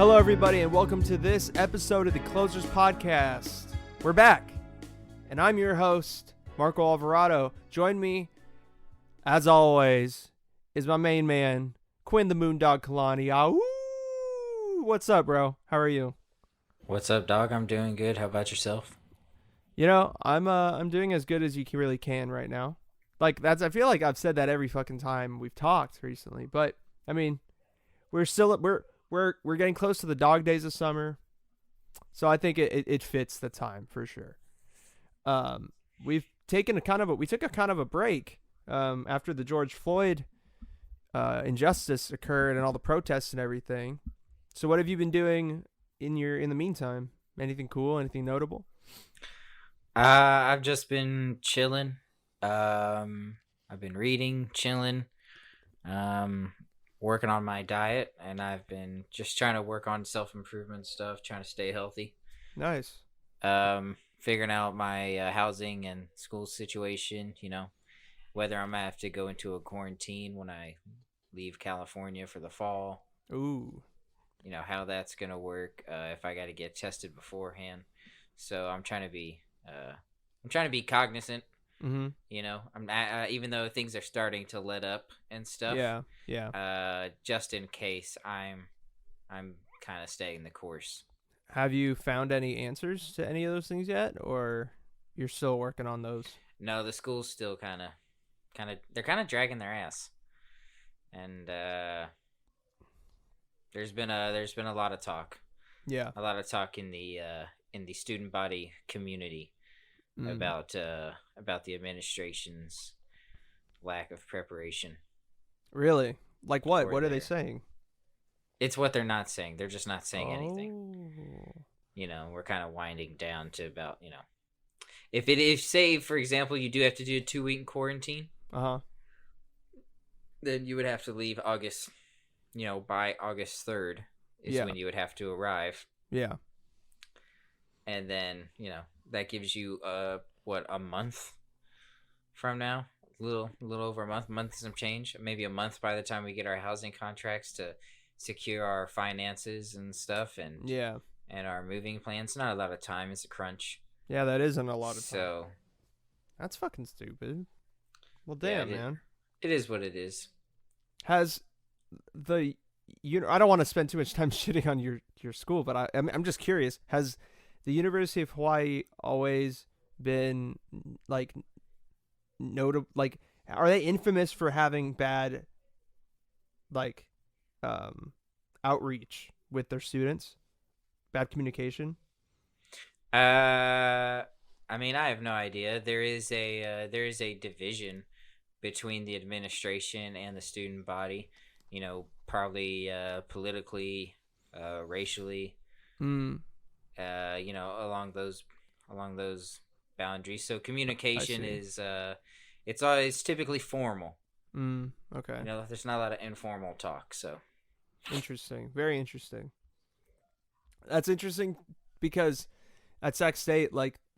Hello, everybody, and welcome to this episode of the Closers Podcast. We're back, and I'm your host, Marco Alvarado. Join me, as always, is my main man, Quinn the Moondog Kalani. Ahoo! What's up, bro? How are you? What's up, dog? I'm doing good. How about yourself? You know, I'm doing as good as you really can right now. I feel like I've said that every fucking time we've talked recently, but I mean, we're getting close to the dog days of summer, so I think it fits the time for sure. We took a kind of a break after the George Floyd injustice occurred and all the protests and everything. So what have you been doing in the meantime? Anything cool? Anything notable? I've just been chilling. I've been reading, chilling, working on my diet, and I've been just trying to work on self-improvement stuff, trying to stay healthy. Nice. Figuring out my housing and school situation, whether I'm gonna have to go into a quarantine when I leave California for the fall. Ooh. How that's gonna work, if I got to get tested beforehand. So I'm trying to be cognizant. Mm-hmm. I'm even though things are starting to let up and stuff. Yeah. Just in case, I'm kind of staying the course. Have you found any answers to any of those things yet, or you're still working on those? No, the school's still kind of they're kind of dragging their ass, and there's been a lot of talk. Yeah. A lot of talk in the student body community. About the administration's lack of preparation. Really? Like what? What are they saying? It's what they're not saying. They're just not saying anything. We're kind of winding down to about, if say, for example, you do have to do a 2-week quarantine, then you would have to leave August, by August 3rd is when you would have to arrive. Yeah. And then, that gives you a month from now, a little over a month and some change, maybe a month by the time we get our housing contracts to secure our finances and stuff, and our moving plans. Not a lot of time. It's a crunch. Yeah, that isn't a lot of time. So that's fucking stupid. Well, damn, man. It is what it is. Has I don't want to spend too much time shitting on your school, but I'm just curious. Has the University of Hawaii always been notable? Like, are they infamous for having bad outreach with their students? Bad communication? I have no idea. There is a division between the administration and the student body. Probably politically, racially. Along those boundaries. So communication is it's typically formal. Okay. There's not a lot of informal talk. So interesting, very interesting. That's interesting because at Sac State,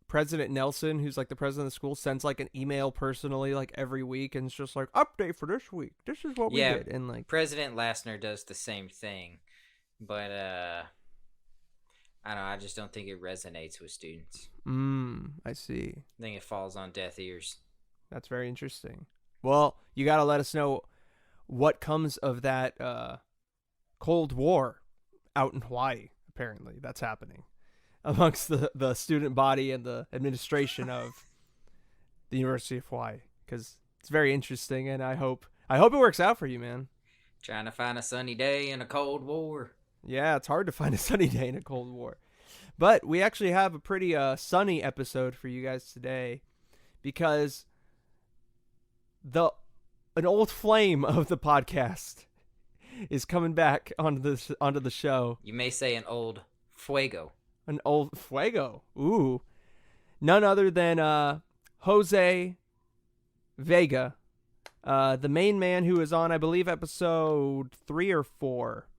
President Nelson, who's the president of the school, sends an email personally every week, and it's just update for this week. This is what we did, and President Lassner does the same thing, but I don't know. I just don't think it resonates with students. I see. I think it falls on deaf ears. That's very interesting. Well, you got to let us know what comes of that Cold War out in Hawaii. Apparently, that's happening amongst the student body and the administration of the University of Hawaii, because it's very interesting, and I hope it works out for you, man. Trying to find a sunny day in a Cold War. Yeah, it's hard to find a sunny day in a Cold War. But we actually have a pretty sunny episode for you guys today, because an old flame of the podcast is coming back onto the show. You may say an old fuego. An old fuego. Ooh. None other than Jose Vega, the main man who is on, I believe, episode 3 or 4.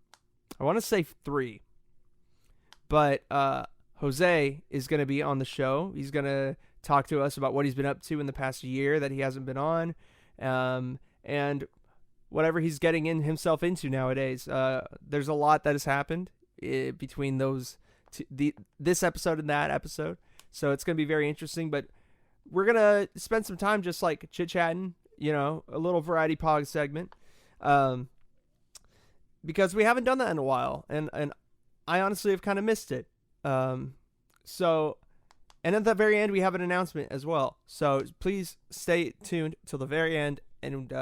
I want to say 3. But Jose is going to be on the show. He's going to talk to us about what he's been up to in the past year that he hasn't been on, and whatever he's getting himself into nowadays. There's a lot that has happened between this episode and that episode. So it's going to be very interesting. But we're going to spend some time just like chit-chatting, a little variety pog segment. Because we haven't done that in a while. And I honestly have kind of missed it. So, and at the very end, we have an announcement as well. So please stay tuned till the very end, and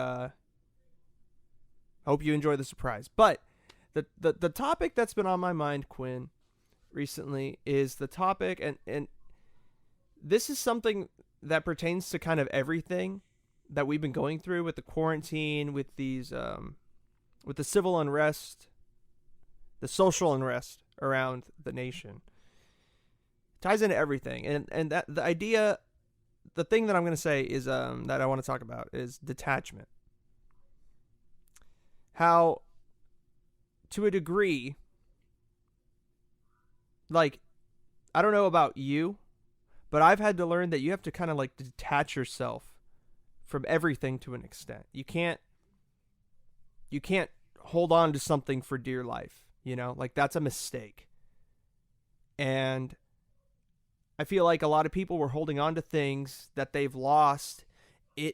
hope you enjoy the surprise. But the topic that's been on my mind, Quinn, recently is the topic, and this is something that pertains to kind of everything that we've been going through with the quarantine, with these, with the civil unrest, the social unrest around the nation. Ties into everything, and that the idea, the thing that I'm going to say is that I want to talk about is detachment. How, to a degree, like, I don't know about you, but I've had to learn that you have to kind of like detach yourself from everything to an extent. You can't hold on to something for dear life, like that's a mistake. And I feel like a lot of people were holding on to things that they've lost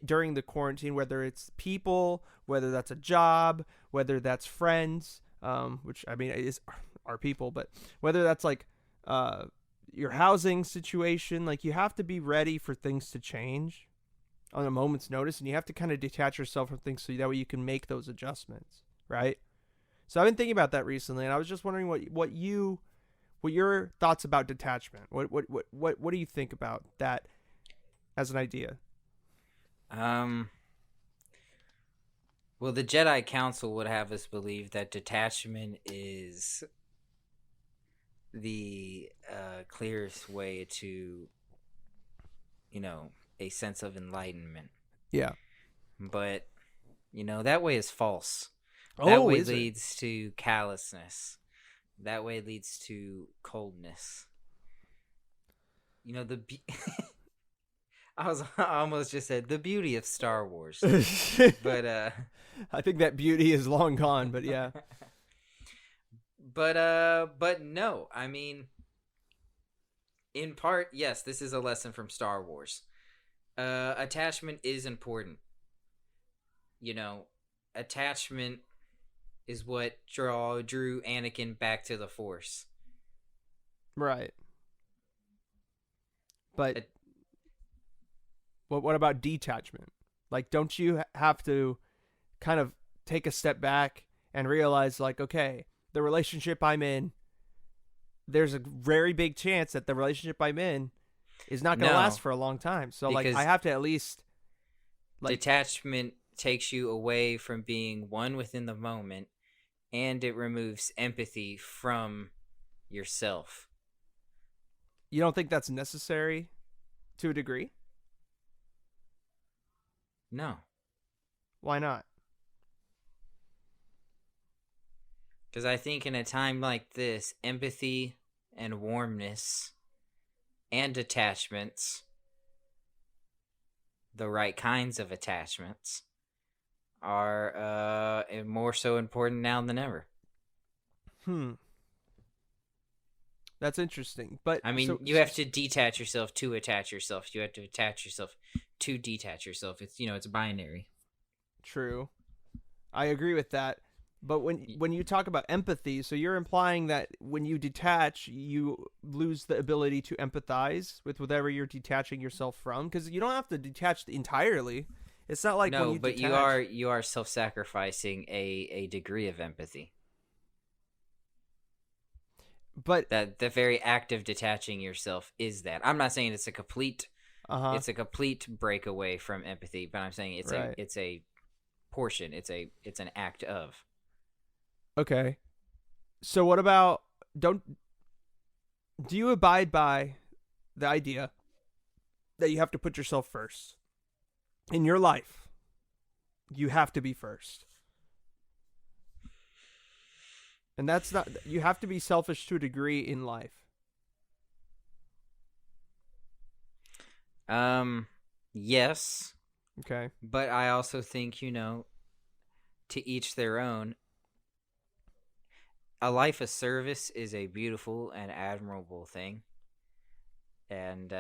during the quarantine, whether it's people, whether that's a job, whether that's friends, which I mean is our people, but whether that's like your housing situation. Like, you have to be ready for things to change on a moment's notice, and you have to kind of detach yourself from things so that way you can make those adjustments, right? So I've been thinking about that recently, and I was just wondering what your thoughts about detachment. What do you think about that as an idea? Well, the Jedi Council would have us believe that detachment is the clearest way to, a sense of enlightenment. Yeah. But, that way is false. That way leads to callousness. That way leads to coldness. I almost just said the beauty of Star Wars. But I think that beauty is long gone, but yeah. But no, I mean, in part, yes, this is a lesson from Star Wars. Attachment is important. Attachment is what drew Anakin back to the Force. Right. But what about detachment? Like, don't you have to kind of take a step back and realize, like, okay, the relationship I'm in, there's a very big chance that the relationship I'm in is not going to last for a long time. So, like, I have to at least... detachment takes you away from being one within the moment, and it removes empathy from yourself. You don't think that's necessary to a degree? No. Why not? Because I think in a time like this, empathy and warmness and attachments, the right kinds of attachments, are more so important now than ever. That's interesting. But I mean, you have to detach yourself to attach yourself. You have to attach yourself to detach yourself. It's, it's binary. True. I agree with that. But when you talk about empathy, so you're implying that when you detach, you lose the ability to empathize with whatever you're detaching yourself from, because you don't have to detach entirely. It's not like when you but detach... you are self-sacrificing a degree of empathy. But that the very act of detaching yourself is that. I'm not saying it's a complete it's a complete breakaway from empathy, but I'm saying it's a portion. It's an act of. Okay. So what about, do you abide by the idea that you have to put yourself first? In your life, you have to be first. And that's not, you have to be selfish to a degree in life. Yes. Okay. But I also think, to each their own. a life of service is a beautiful and admirable thing, and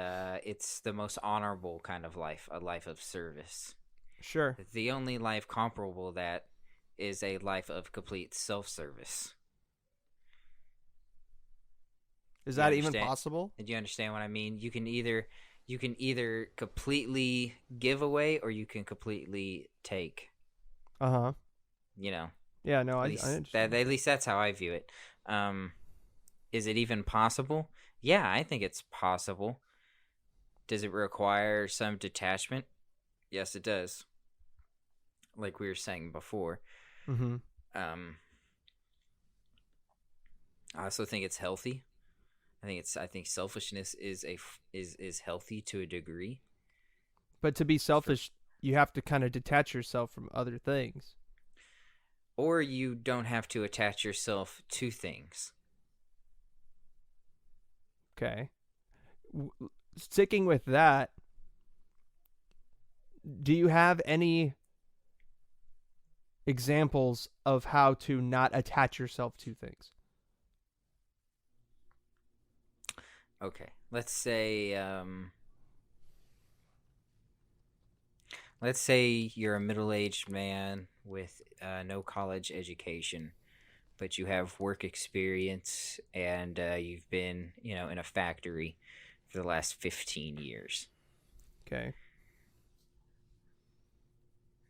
it's the most honorable kind of life, a life of service. Sure. The only life comparable that is a life of complete self-service. Is Do you that even understand? possible? Do you understand what I mean? You can either completely give away or you can completely take. Uh huh. You know, Yeah. No, at I least that understand. at least that's how I view it. Um, is it even possible? Yeah, I think it's possible. Does it require some detachment? Yes, it does. Like we were saying before. Mm-hmm. Um, I also think it's healthy. I think selfishness is healthy to a degree. But to be For selfish, you have to kind of detach yourself from other things. or you don't have to attach yourself to things. Okay. Sticking with that, do you have any examples of how to not attach yourself to things? Okay, let's say you're a middle-aged man with no college education, but you have work experience and you've been, in a factory for the last 15 years. Okay.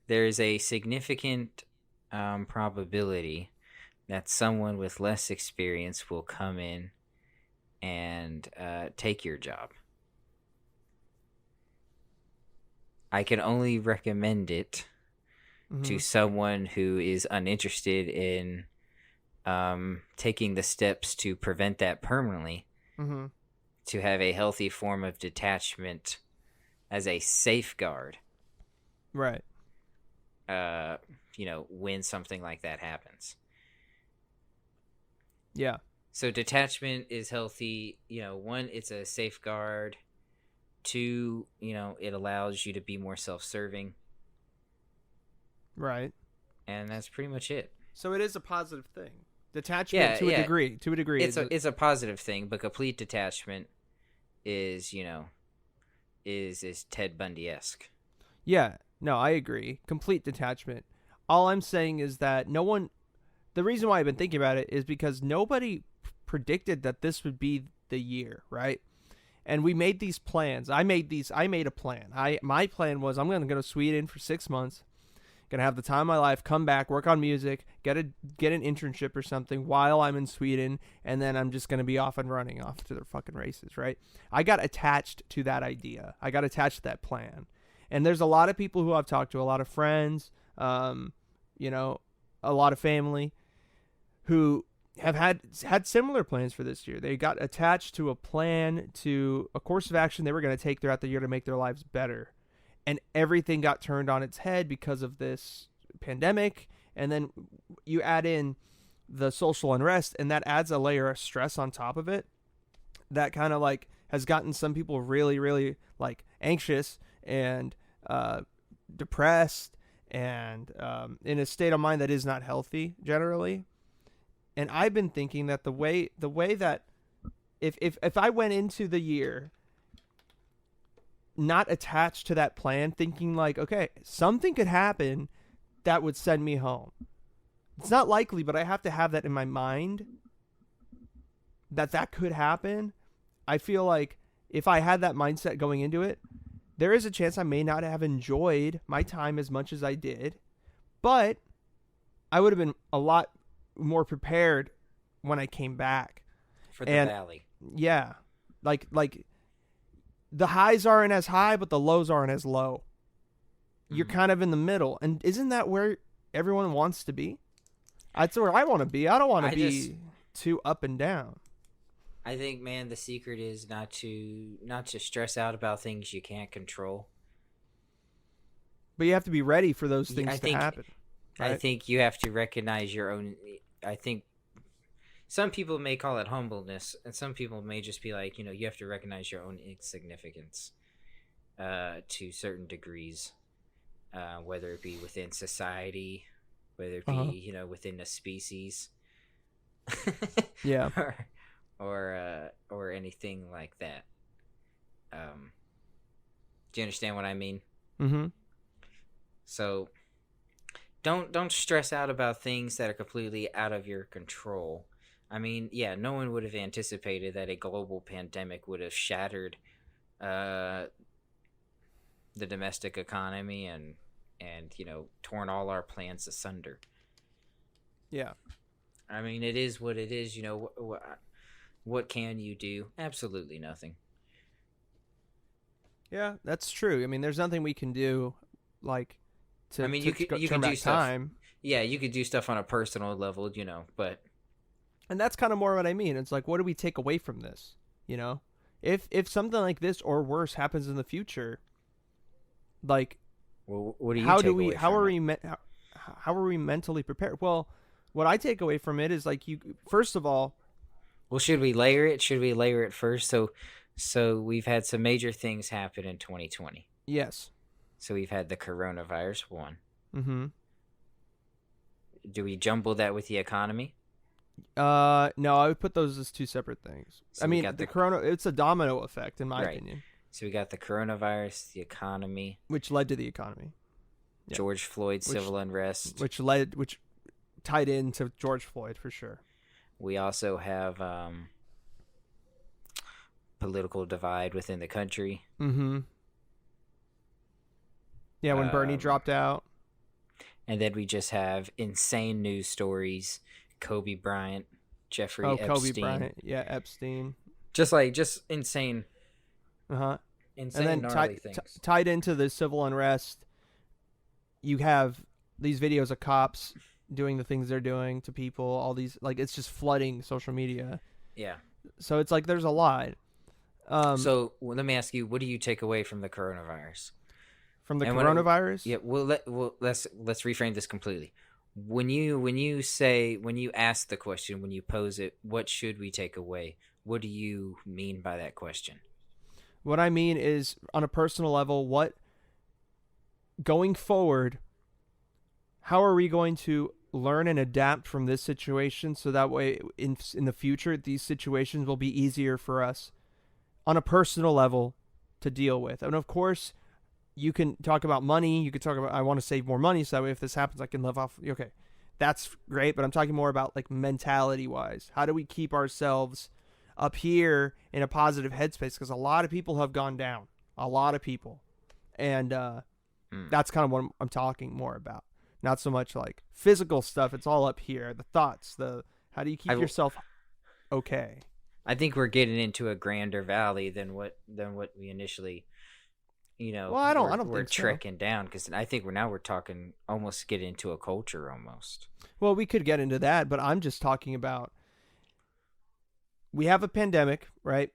There is a significant probability that someone with less experience will come in and take your job. I can only recommend it to Mm-hmm. someone who is uninterested in taking the steps to prevent that permanently, Mm-hmm. to have a healthy form of detachment as a safeguard, Right. uh, when something like that happens. Yeah. So detachment is healthy. One, it's a safeguard. Two, it allows you to be more self-serving, Right. and that's pretty much it. So it is a positive thing. Detachment Yeah, to a yeah. degree. To a degree. It's a positive thing, but complete detachment is is Ted Bundy esque. Yeah. No, I agree. Complete detachment. All I'm saying is that no one. The reason why I've been thinking about it is because nobody predicted that this would be the year, right? And we made these plans. I made a plan. My plan was I'm going to go to Sweden for 6 months. Gonna have the time of my life, come back, work on music, get an internship or something while I'm in Sweden, and then I'm just gonna be off and running off to their fucking races, right? I got attached to that idea. I got attached to that plan. And there's a lot of people who I've talked to, a lot of friends, you know, a lot of family who have had similar plans for this year. They got attached to a plan, to a course of action they were going to take throughout the year to make their lives better, and everything got turned on its head because of this pandemic. And then you add in the social unrest, and that adds a layer of stress on top of it that kind of like has gotten some people really, really like anxious and depressed and in a state of mind that is not healthy generally. And I've been thinking that the way that if I went into the year not attached to that plan, thinking like, okay, something could happen that would send me home. It's not likely, but I have to have that in my mind that that could happen. I feel like if I had that mindset going into it, there is a chance I may not have enjoyed my time as much as I did, but I would have been a lot more prepared when I came back. For the And valley. yeah, like the highs aren't as high, but the lows aren't as low. You're Mhm. kind of in the middle, and isn't that where everyone wants to be? That's where I want to be. I don't want to I just be too up and down. I think, man, the secret is not to stress out about things you can't control. But you have to be ready for those I things to think happen, I right? think you have to recognize your own. I think some people may call it humbleness, and some people may just be like, you have to recognize your own insignificance to certain degrees, whether it be within society, whether it Uh huh. be within a species. Yeah. or anything like that. Do you understand what I mean? Mm-hmm. So don't stress out about things that are completely out of your control. I mean, yeah, no one would have anticipated that a global pandemic would have shattered uh, the domestic economy and torn all our plans asunder. Yeah. I mean, it is what it is. What can you do? Absolutely nothing. Yeah, that's true. I mean, there's nothing we can do, like, I to mean, you turn could do back stuff. time. Yeah, you could do stuff on a personal level, but And that's kind of more what I mean. It's like, what do we take away from this? You know, if something like this or worse happens in the future, like, well, what do you how do take we? away How from are it? we? How are we mentally prepared? Well, what I take away from it is like you. First of all, Well, should we layer it? Should we layer it first? So we've had some major things happen in 2020. yes. So we've had the coronavirus one. Mm-hmm. Do we jumble that with the economy? No, I would put those as two separate things. So I we mean, got the the corona. It's a domino effect, in my right. opinion, So we got the coronavirus, the economy, which led to the economy. Yeah. George Floyd Which- civil unrest. Which tied into George Floyd for sure. We also have political divide within the country. Mm-hmm. Yeah, when Bernie Um, dropped out. And then we just have insane news stories. Kobe Bryant, Jeffrey Oh, Epstein. Kobe Bryant. Yeah, Epstein. Just insane, Uh-huh. insane And then gnarly things. tied into the civil unrest, you have these videos of cops doing the things they're doing to people, all these, like, it's just flooding social media. Yeah. So it's like there's a lot. So let me ask you, what do you take away from the coronavirus? From the and coronavirus? Yeah. Let's reframe this completely. When you ask the question, when you pose it, what should we take away? What do you mean by that question? What I mean is, on a personal level, what going forward, how are we going to learn and adapt from this situation so that way in the future these situations will be easier for us on a personal level to deal with? And of course, you can talk about money. You could talk about, I want to save more money so that way if this happens, I can live off. Okay, that's great. But I'm talking more about like mentality wise. How do we keep ourselves up here in a positive headspace? Because a lot of people have gone down. A lot of people. And that's kind of what I'm talking more about. Not so much like physical stuff. It's all up here. The thoughts, how do you keep yourself okay? I think we're getting into a grander valley than what we initially, Well, I don't we're think so. trekking down, because I think we're talking almost get into a culture almost. Well, we could get into that, but I'm just talking about, we have a pandemic, right?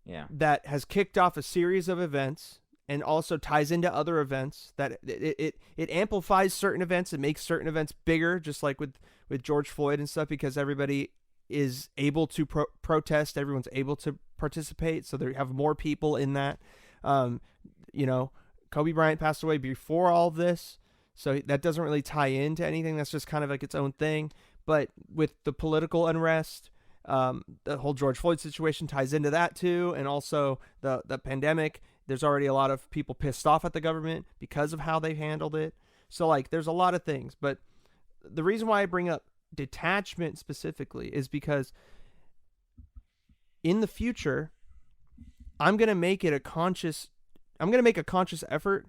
Yeah. That has kicked off a series of events and also ties into other events, that it amplifies certain events. It makes certain events bigger, just like with George Floyd and stuff, because everybody is able to protest. Everyone's able to participate. So they have more people in that. Kobe Bryant passed away before all of this, so that doesn't really tie into anything. That's just kind of like its own thing. But with the political unrest, the whole George Floyd situation ties into that too, and also the pandemic. There's already a lot of people pissed off at the government because of how they handled it. So like, there's a lot of things. But the reason why I bring up detachment specifically is because in the future, I'm gonna make a conscious effort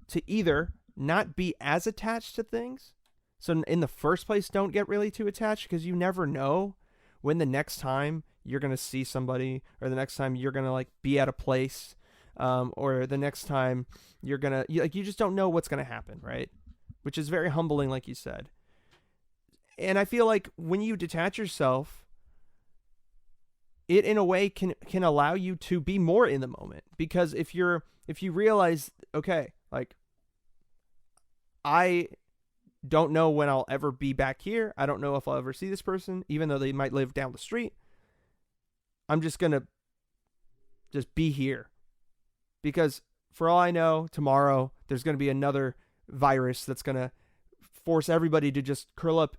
to either not be as attached to things. So in the first place, don't get really too attached, because you never know when the next time you're going to see somebody, or the next time you're going to like be at a place, or the next time you're going to, you just don't know what's going to happen. Right. Which is very humbling, like you said. And I feel like when you detach yourself, it in a way can allow you to be more in the moment, because if you realize, okay, like, I don't know when I'll ever be back here. I don't know if I'll ever see this person, even though they might live down the street. I'm just going to just be here, because for all I know, tomorrow there's going to be another virus that's going to force everybody to just curl up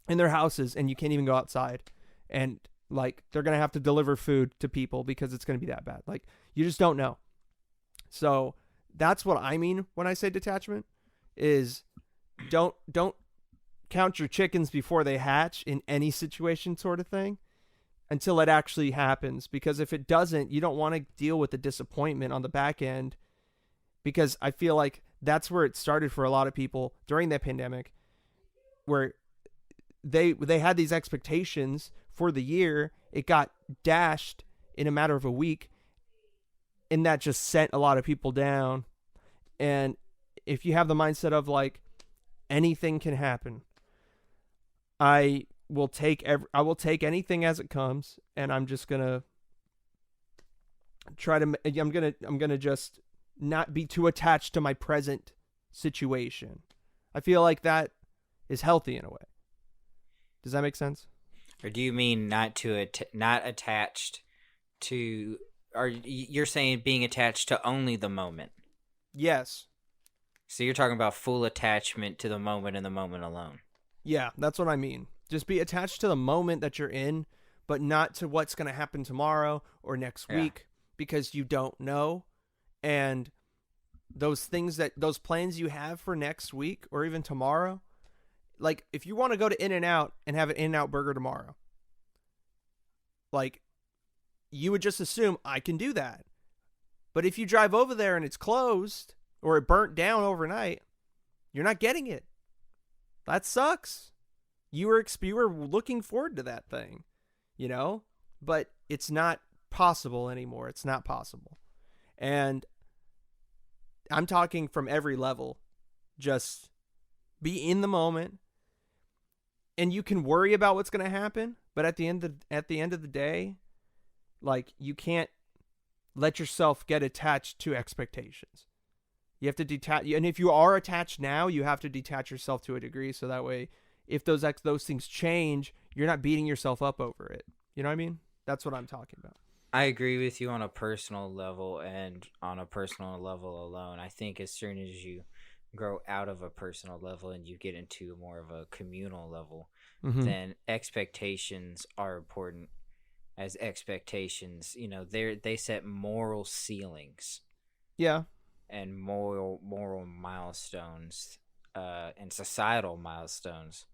in their houses, and you can't even go outside, and like they're gonna have to deliver food to people because it's gonna be that bad. Like you just don't know. So that's what I mean when I say detachment. Is don't count your chickens before they hatch in any situation, sort of thing, until it actually happens. Because if it doesn't, you don't want to deal with the disappointment on the back end. Because I feel like that's where it started for a lot of people during the pandemic, where they had these expectations for the year. It got dashed in a matter of a week, and that just sent a lot of people down. And if you have the mindset of like anything can happen, I will take anything as it comes, and I'm just gonna I'm gonna just not be too attached to my present situation. I feel like that is healthy in a way. Does that make sense? Or do you mean not attached to? Or you're saying being attached to only the moment? Yes. So you're talking about full attachment to the moment and the moment alone. Yeah, that's what I mean. Just be attached to the moment that you're in, but not to what's going to happen tomorrow or next week, because you don't know. And those plans you have for next week or even tomorrow, like if you want to go to In-N-Out and have an In-N-Out burger tomorrow, like you would just assume I can do that. But if you drive over there and it's closed or it burnt down overnight, you're not getting it. That sucks. You were looking forward to that thing, but it's not possible anymore. It's not possible. And I'm talking from every level. Just be in the moment, and you can worry about what's going to happen, but at the end of the day, like you can't let yourself get attached to expectations. You have to detach, and if you are attached now, you have to detach yourself to a degree, so that way, if those things change, you're not beating yourself up over it. You know what I mean? That's what I'm talking about. I agree with you on a personal level, and on a personal level alone. I think as soon as you grow out of a personal level and you get into more of a communal level, then expectations are important. As expectations, they set moral ceilings. Yeah. And moral milestones, and societal milestones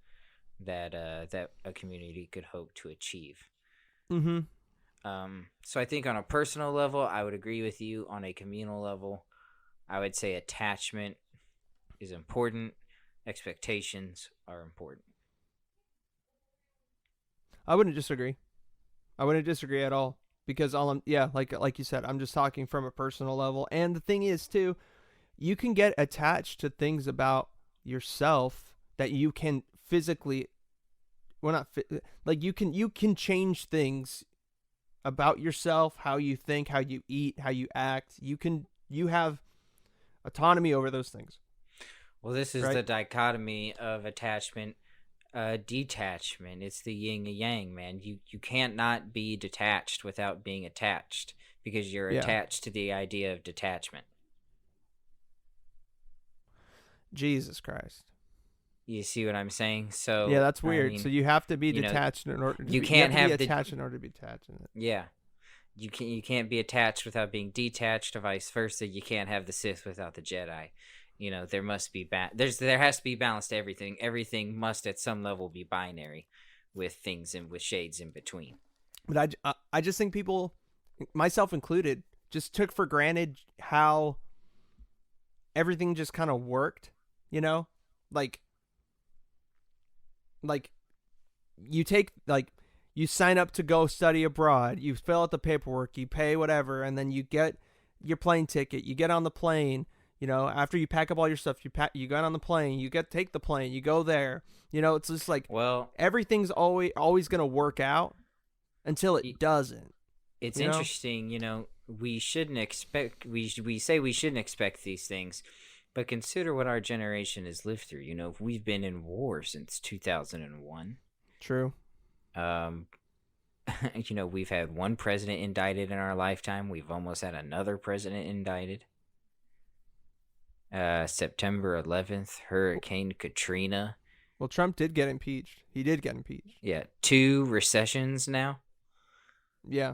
that a community could hope to achieve. So I think on a personal level, I would agree with you. On a communal level, I would say attachment is important. Expectations are important. I wouldn't disagree. At all, because like you said, I'm just talking from a personal level. And the thing is too, you can get attached to things about yourself that you can physically, you can change things about yourself, how you think, how you eat, how you act. You have autonomy over those things. Well, this is the dichotomy of attachment, detachment. It's the yin and yang, man. You can't not be detached without being attached, because you're attached to the idea of detachment. Jesus Christ. You see what I'm saying? So yeah, that's weird. So you have to be detached in order. You can't have be attached in order to be attached. Yeah, you can't be attached without being detached, or vice versa. You can't have the Sith without the Jedi. There must be there has to be balance to everything. Everything must at some level be binary, with things and with shades in between. But I just think people, myself included, just took for granted how everything just kind of worked. Like you you sign up to go study abroad, you fill out the paperwork, you pay whatever, and then you get your plane ticket, you get on the plane. After you pack up all your stuff, you get on the plane, take the plane, you go there. It's just like, well, everything's always going to work out until it doesn't. It's interesting, we shouldn't expect, we say we shouldn't expect these things, but consider what our generation has lived through. We've been in war since 2001. True. We've had one president indicted in our lifetime. We've almost had another president indicted. September 11th, Hurricane Katrina Well, Trump did get impeached. He did get impeached. Yeah, 2 recessions now. Yeah.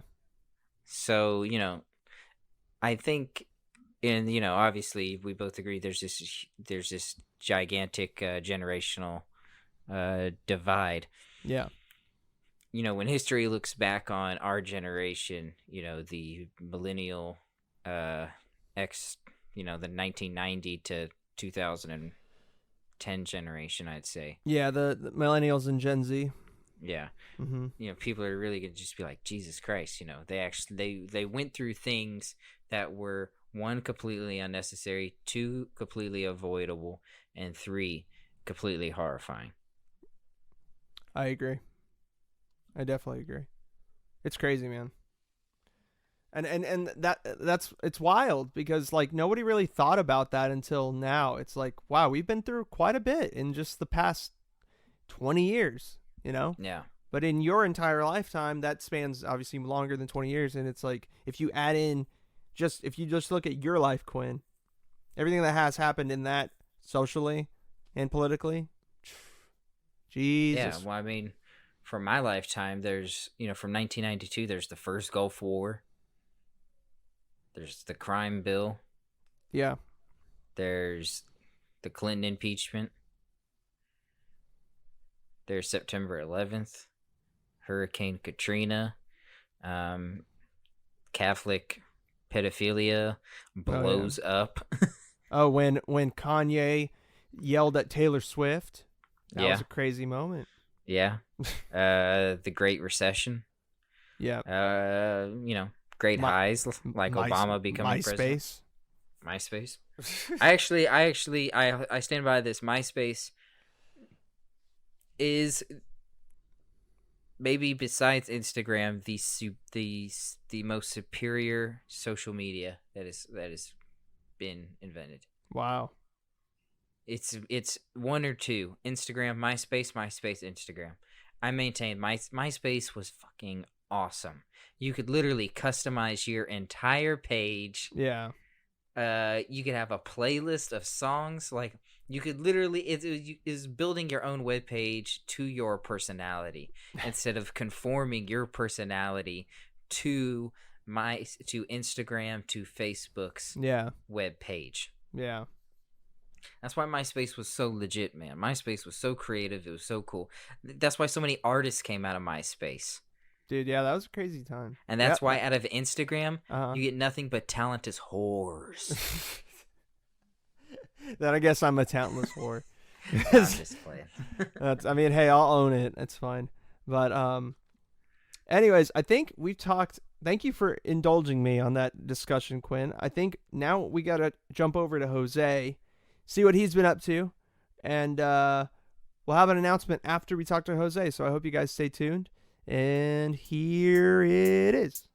So, I think, and obviously we both agree there's this gigantic generational divide. Yeah. When history looks back on our generation, the millennial X, the 1990 to 2010 generation, I'd say. Yeah, the millennials and Gen Z. Yeah. Mm-hmm. People are really gonna just be like, Jesus Christ, they went through things that were, 1, completely unnecessary, 2, completely avoidable, and 3, completely horrifying. I agree. I definitely agree. It's crazy, man. And that's it's wild because like nobody really thought about that until now. It's like, wow, we've been through quite a bit in just the past 20 years, Yeah. But in your entire lifetime, that spans obviously longer than 20 years, and it's like if you add in if you just look at your life, Quinn, everything that has happened in that socially and politically, Jesus. Yeah, well, I mean, for my lifetime, there's, from 1992, there's the first Gulf War. There's the crime bill. Yeah. There's the Clinton impeachment. There's September 11th, Hurricane Katrina, Catholic pedophilia blows up. Oh, when Kanye yelled at Taylor Swift, that was a crazy moment. Yeah. The Great Recession. Yeah. Great highs like Obama becoming president. MySpace. I stand by this. MySpace is, maybe besides Instagram, the most superior social media that has been invented. Wow. It's 1 or 2. Instagram, MySpace, Instagram. I maintain MySpace was fucking awesome. You could literally customize your entire page. Yeah. You could have a playlist of songs. Like, you could literally, it is building your own webpage to your personality instead of conforming your personality to Instagram, to Facebook's web page. Yeah. That's why MySpace was so legit, man. MySpace was so creative. It was so cool. That's why so many artists came out of MySpace. Dude, yeah, that was a crazy time. And that's why out of Instagram, you get nothing but talentless whores. Then I guess I'm a talentless whore. I'm just playing. Hey, I'll own it. It's fine. But anyways, I think we've talked. Thank you for indulging me on that discussion, Quinn. I think now we got to jump over to Jose, see what he's been up to, and we'll have an announcement after we talk to Jose. So I hope you guys stay tuned. And here it is.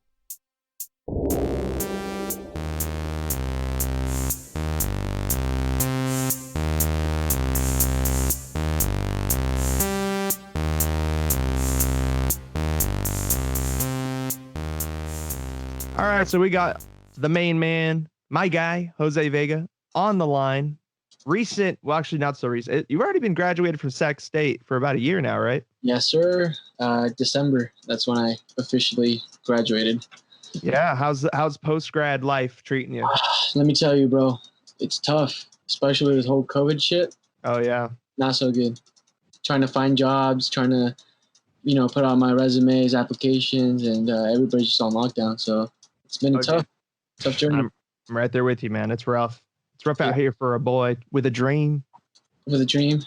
All right, so we got the main man, my guy, Jose Vega, on the line. Well, actually not so recent. You've already been graduated from Sac State for about a year now, right? Yes, sir. December. That's when I officially graduated. Yeah. How's post-grad life treating you? Let me tell you, bro. It's tough, especially with this whole COVID shit. Oh, yeah. Not so good. Trying to find jobs, trying to, put out my resumes, applications, and everybody's just on lockdown. So it's been a tough journey. I'm right there with you, man. It's rough. It's rough out here for a boy with a dream. With a dream.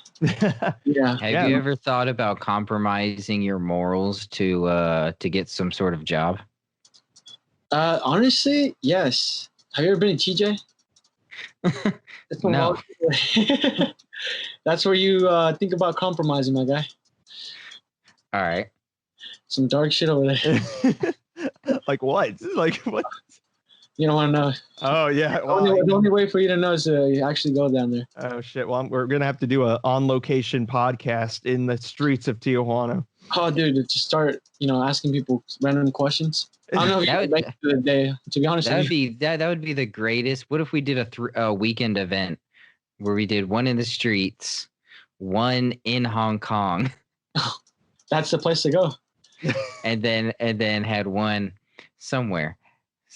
Yeah. Have you ever thought about compromising your morals to get some sort of job? Honestly, yes. Have you ever been to TJ? No. That's where you think about compromising, my guy. All right. Some dark shit over there. Like what? Like what? You don't want to know. Oh, yeah. The only way for you to know is to actually go down there. Oh, shit. Well, we're going to have to do a on-location podcast in the streets of Tijuana. Oh, dude, to start, asking people random questions. I don't know if you can make it to the day, to be honest. That would be the greatest. What if we did a weekend event where we did one in the streets, one in Hong Kong, That's the place to go. and then had one somewhere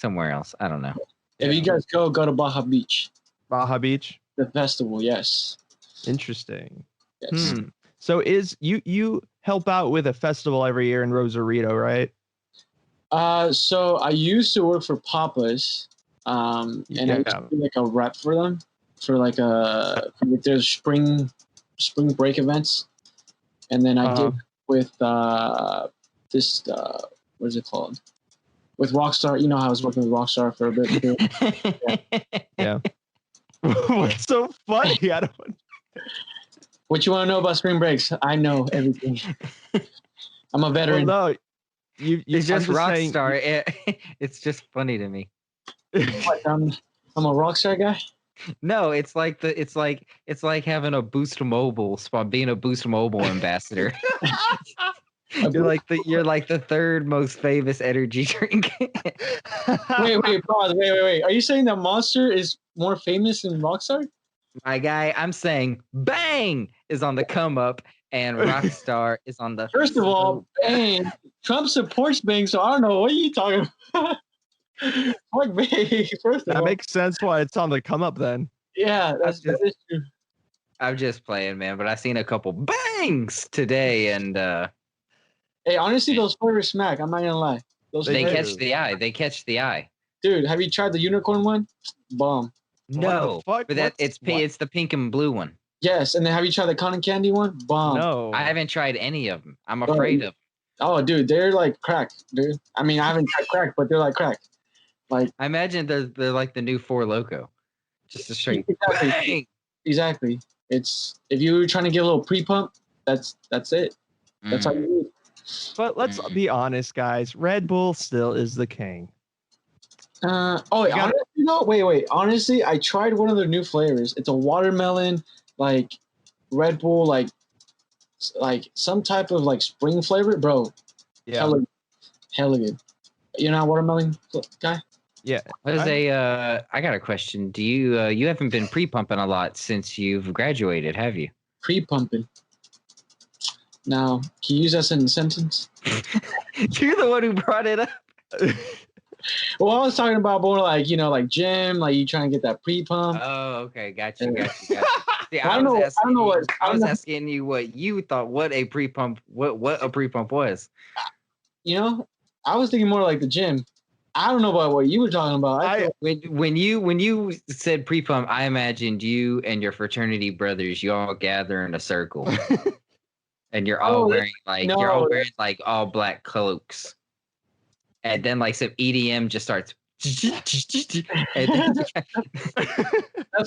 else. I don't know. If you guys go to Baja Beach. Baja Beach. The festival, yes. Interesting. Yes. So you help out with a festival every year in Rosarito, right? So I used to work for Papa's, and I used to be like a rep for them for like their spring break events, and then I did with this what is it called? With Rockstar. You know how I was working with Rockstar for a bit too. Yeah. What's so funny? I don't. What you want to know about spring breaks? I know everything. I'm a veteran. Well, no, It's just Rockstar. It's just funny to me. What, I'm a Rockstar guy. No, it's like having a Boost Mobile spot, being a Boost Mobile ambassador. You're like the third most famous energy drink. Wait, pause. Wait. Are you saying that Monster is more famous than Rockstar? My guy, I'm saying Bang is on the come up and Rockstar is on the. First of all, Bang. Trump supports Bang, so I don't know what are you talking about. Fuck Bang. First of all, that makes sense why it's on the come up then. Yeah, that is true. I'm just playing, man, but I seen a couple bangs today, and hey, honestly, those flavors smack. I'm not gonna lie. They catch the eye. They catch the eye. Dude, have you tried the unicorn one? Bomb. No, but it's the pink and blue one. Yes, and then have you tried the cotton candy one? Bomb. No, I haven't tried any of them. I'm afraid of them. Oh, dude, they're like crack, dude. I mean, I haven't tried crack, but they're like crack. Like I imagine they're like the new Four Loko, just a straight bang. Exactly. It's if you were trying to get a little pre-pump, that's it. That's all you need. But let's be honest, guys. Red Bull still is the king. Wait. Honestly, I tried one of their new flavors. It's a watermelon, like Red Bull, like some type of like spring flavor, bro. Yeah, hella good. You're not a watermelon guy? Yeah. I got a question. Do you haven't been pre-pumping a lot since you've graduated, have you? Pre-pumping. Now, can you use that in a sentence? You're the one who brought it up. Well, I was talking about more like, like gym, like you trying to get that pre-pump. Oh, okay. Got you. See, I was asking you what you thought, what a pre-pump was. I was thinking more like the gym. I don't know about what you were talking about. When you said pre-pump, I imagined you and your fraternity brothers, you all gather in a circle. And you're all wearing all black cloaks. And then like some EDM just starts. That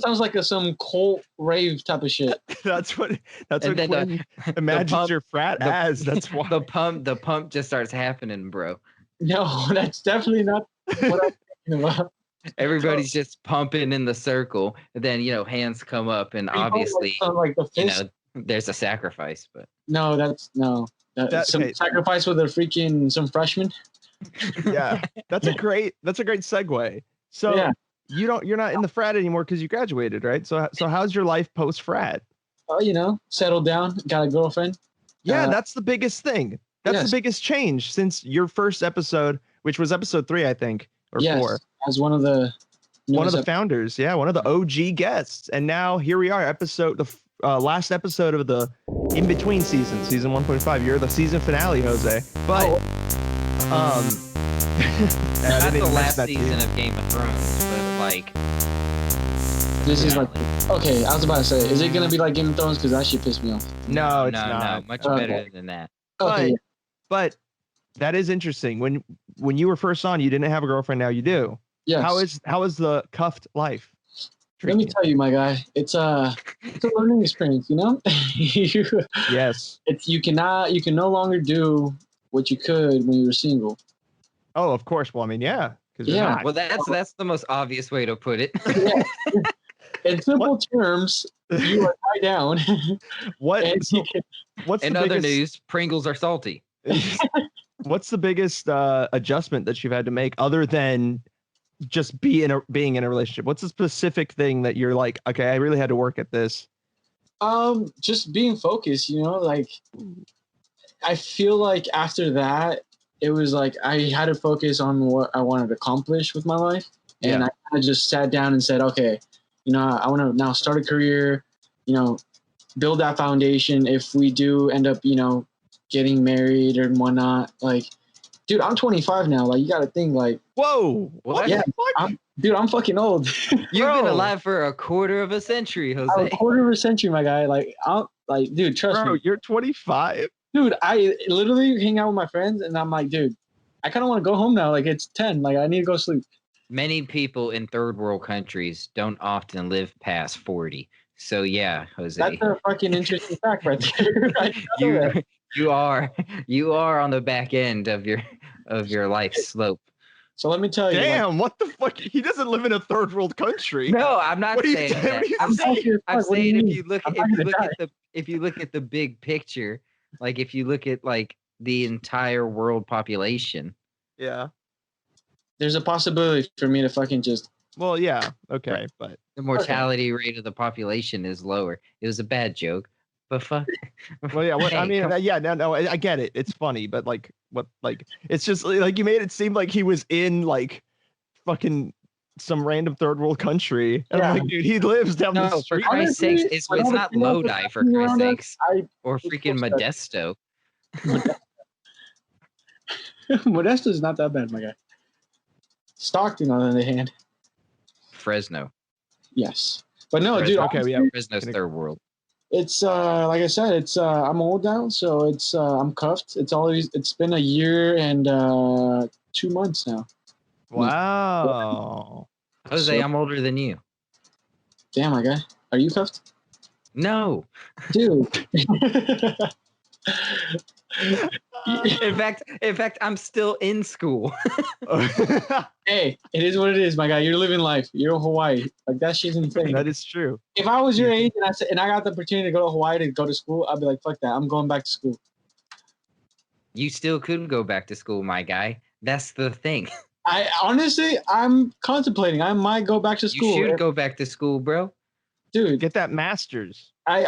sounds like some cult rave type of shit. That's what Quinn imagines your frat as. That's why the pump just starts happening, bro. No, that's definitely not what I'm thinking about. Everybody's just pumping in the circle. And then hands come up, and obviously there's a sacrifice. But no, that's sacrifice with some freshman. Yeah, that's a great segue. So you're not in the frat anymore because you graduated, right? So how's your life post frat? Oh, settled down, got a girlfriend. Yeah, that's the biggest thing. That's the biggest change since your first episode, which was episode 3, I think, or 4. As one of the founders, one of the OG guests, and now here we are, the last episode of the in between season 1.5. You're the season finale, Jose. But not the last season of Game of Thrones, but like this is like okay. I was about to say, is it gonna be like Game of Thrones? Because that shit pissed me off. No, it's not. No, much better than that. Okay. But that is interesting. When you were first on, you didn't have a girlfriend. Now you do. Yes. How is the cuffed life? Let me tell you, my guy. It's a learning experience. Yes. You can no longer do what you could when you were single. Oh, of course. Well, I mean, yeah. Well, that's the most obvious way to put it. Yeah. In simple terms, you are tied down. What's in other news? Pringles are salty. What's the biggest adjustment that you've had to make other than just being in a relationship? What's the specific thing that you're like, okay, I really had to work at this? Just being focused, like I feel like after that, it was like I had to focus on what I wanted to accomplish with my life. And I kind of just sat down and said, okay, I want to now start a career, build that foundation. If we do end up, getting married or whatnot, like, dude, I'm 25 now. Like, you got to think, like, whoa, what yeah, the fuck? I'm fucking old. You've been alive for a quarter of a century, Jose. A quarter of a century, my guy. Dude, trust me. You're 25. Dude, I literally hang out with my friends, and I'm like, dude, I kind of want to go home now. Like, it's 10. Like, I need to go sleep. Many people in third world countries don't often live past 40. So yeah, Jose. That's a fucking interesting fact right there. You are on the back end of your life slope. So let me tell you. Damn, what the fuck? He doesn't live in a third world country. No, I'm not saying that. I'm saying if you look at the big picture, like if you look at like the entire world population. Yeah. There's a possibility for me to fucking just. Well, yeah. Okay, but the mortality rate of the population is lower. It was a bad joke, but fuck. Well, yeah. What, I mean, yeah. No, I get it. It's funny, but like, what? Like, it's just like you made it seem like he was in like fucking some random third world country. And I'm like, dude, he lives down the street. For Christ's sakes, it's not Lodi, for Christ's sakes, or freaking Modesto. Modesto's not that bad, my guy. Stockton, on the other hand. Fresno. Yes. But no, Fresno, dude. Okay, we have Fresno's third world. It's like I said, it's I'm old now, so it's I'm cuffed. It's been a year and 2 months now. Wow. Jose, I'm older than you. Damn, my guy. Are you cuffed? No. Dude. In fact, I'm still in school. Hey, it is what it is, my guy. You're living life. You're in Hawaii. Like, that shit's insane. That is true. If I was your age and I got the opportunity to go to Hawaii to go to school, I'd be like, fuck that. I'm going back to school. You still could go back to school, my guy. That's the thing. I'm contemplating. I might go back to school. You should go back to school, bro. Dude, get that master's. I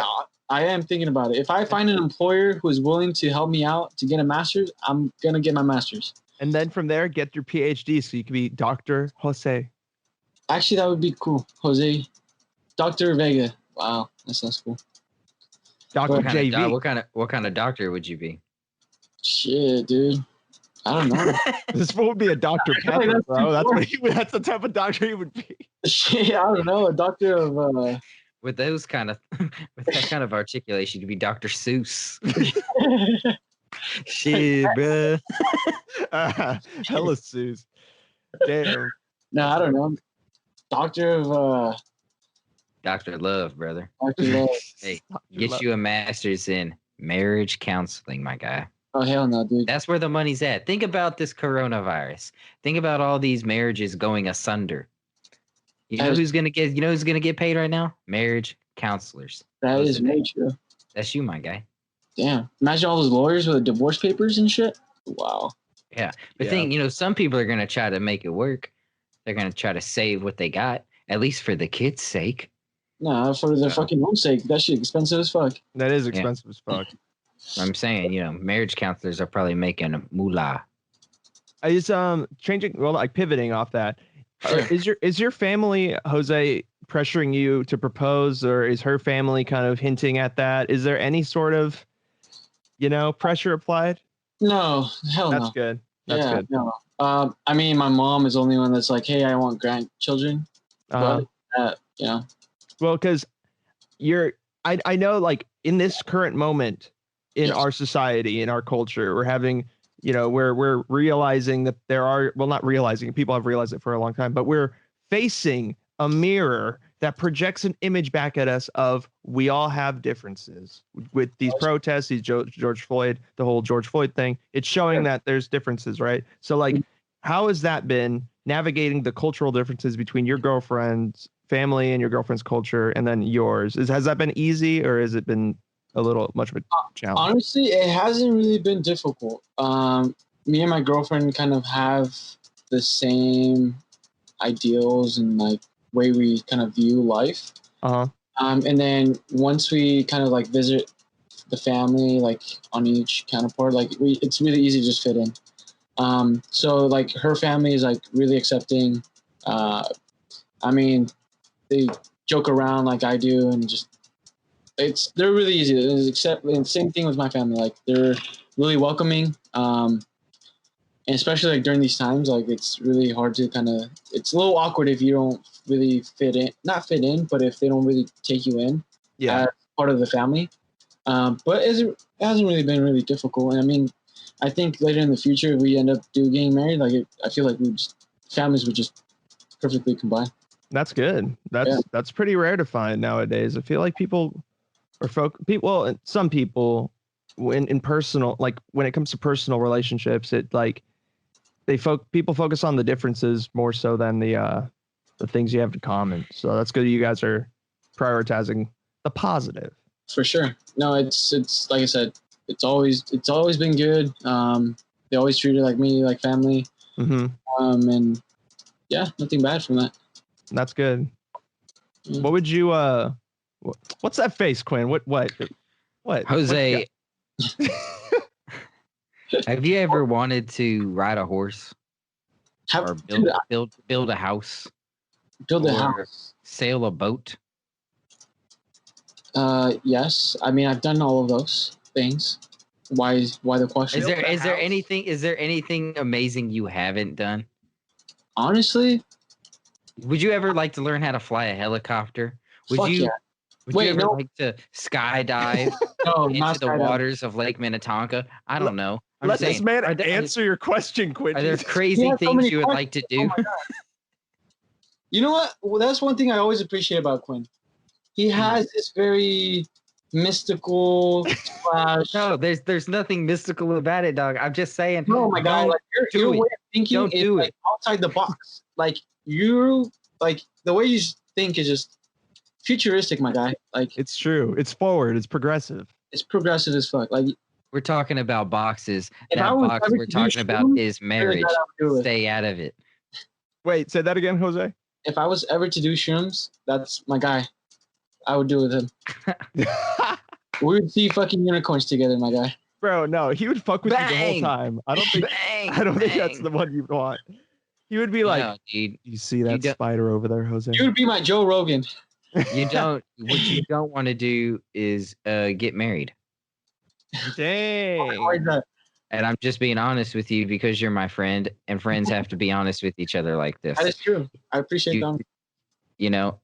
am thinking about it. If I find an employer who is willing to help me out to get a master's, I'm gonna get my master's. And then from there, get your PhD so you can be Dr. Jose. Actually, that would be cool, Jose. Dr. Vega. Wow, that sounds cool. Dr. JV. What kind of doctor would you be? Shit, dude. I don't know. This would be a Dr. Pepper, bro. That's the type of doctor he would be. Shit, I don't know. A doctor of with that kind of articulation, you'd be Dr. Seuss. Shit, bro. Hella Seuss. Damn. No, I don't know. Doctor of Dr. Love, brother. Dr. Love. Hey, get you a master's in marriage counseling, my guy. Oh, hell no, dude. That's where the money's at. Think about this coronavirus. Think about all these marriages going asunder. You know who's gonna get paid right now? Marriage counselors. That is major. That's you, my guy. Damn. Imagine all those lawyers with divorce papers and shit. Wow. Yeah. But some people are gonna try to make it work. They're gonna try to save what they got, at least for the kids' sake. Nah, for their fucking own sake. That shit expensive as fuck. That is expensive as fuck. I'm saying, marriage counselors are probably making a moolah. Is pivoting off that. Is your family, Jose, pressuring you to propose, or is her family kind of hinting at that? Is there any sort of, pressure applied? No, hell no. That's good. That's good. No. I mean, my mom is the only one that's like, hey, I want grandchildren. But, Well, because I know, like, in this current moment in our society, in our culture, we're having, we're realizing that not realizing, people have realized it for a long time, but we're facing a mirror that projects an image back at us of we all have differences with these protests, these George Floyd, the whole George Floyd thing. It's showing that there's differences, right? So, like, how has that been navigating the cultural differences between your girlfriend's family and your girlfriend's culture and then yours? Has that been easy, or has it been much of a challenge? Honestly, it hasn't really been difficult. Me and my girlfriend kind of have the same ideals and like way we kind of view life. And then once we kind of like visit the family, like on each counterpart, like it's really easy to just fit in. So like her family is like really accepting. I mean, they joke around like I do, and just they're really easy. Except and same thing with my family. Like they're really welcoming. And especially like during these times, like it's really hard to kind of. It's a little awkward if you don't really fit in. Not fit in, but if they don't really take you in as part of the family. But it hasn't really been really difficult. And I mean, I think later in the future, if we end up getting married, like I feel like families would just perfectly combine. That's good. That's pretty rare to find nowadays. I feel like people well, some people in personal, like when it comes to personal relationships, it like people focus on the differences more so than the things you have in common. So that's good. You guys are prioritizing the positive. For sure. No, it's like I said, it's always been good. They always treat it like me, like family. Mm-hmm. And yeah, nothing bad from that. That's good. Yeah. What would you what's that face, Quinn? What? Jose, have you ever wanted to ride a horse? Or build a house? Build a house. Sail a boat? Yes. I mean, I've done all of those things. Why the question? Is there anything amazing you haven't done? Honestly, would you ever like to learn how to fly a helicopter? Would you ever like to skydive into the waters of Lake Minnetonka? I don't know. Let this man answer your question, Quinn. Are there crazy things you would like to do? Oh you know what? Well, that's one thing I always appreciate about Quinn. He has this very mystical slash. No, there's nothing mystical about it, dog. I'm just saying. No, my God, like your way of thinking is like outside the box. Like you, like the way you think is just futuristic, my guy. Like it's true. It's forward. It's progressive. It's progressive as fuck. Like we're talking about boxes. That box we're talking about is marriage. Stay out of it. Wait, say that again, Jose. If I was ever to do shrooms, that's my guy. I would do it with him. We would see fucking unicorns together, my guy. Bro, no, he would fuck with you the whole time. I don't think that's the one you want. He would be like, no, dude, you see that spider over there, Jose? You would be my Joe Rogan. What you don't want to do is get married. Dang. And I'm just being honest with you because you're my friend, and friends have to be honest with each other like this. That is true. I appreciate that. You know,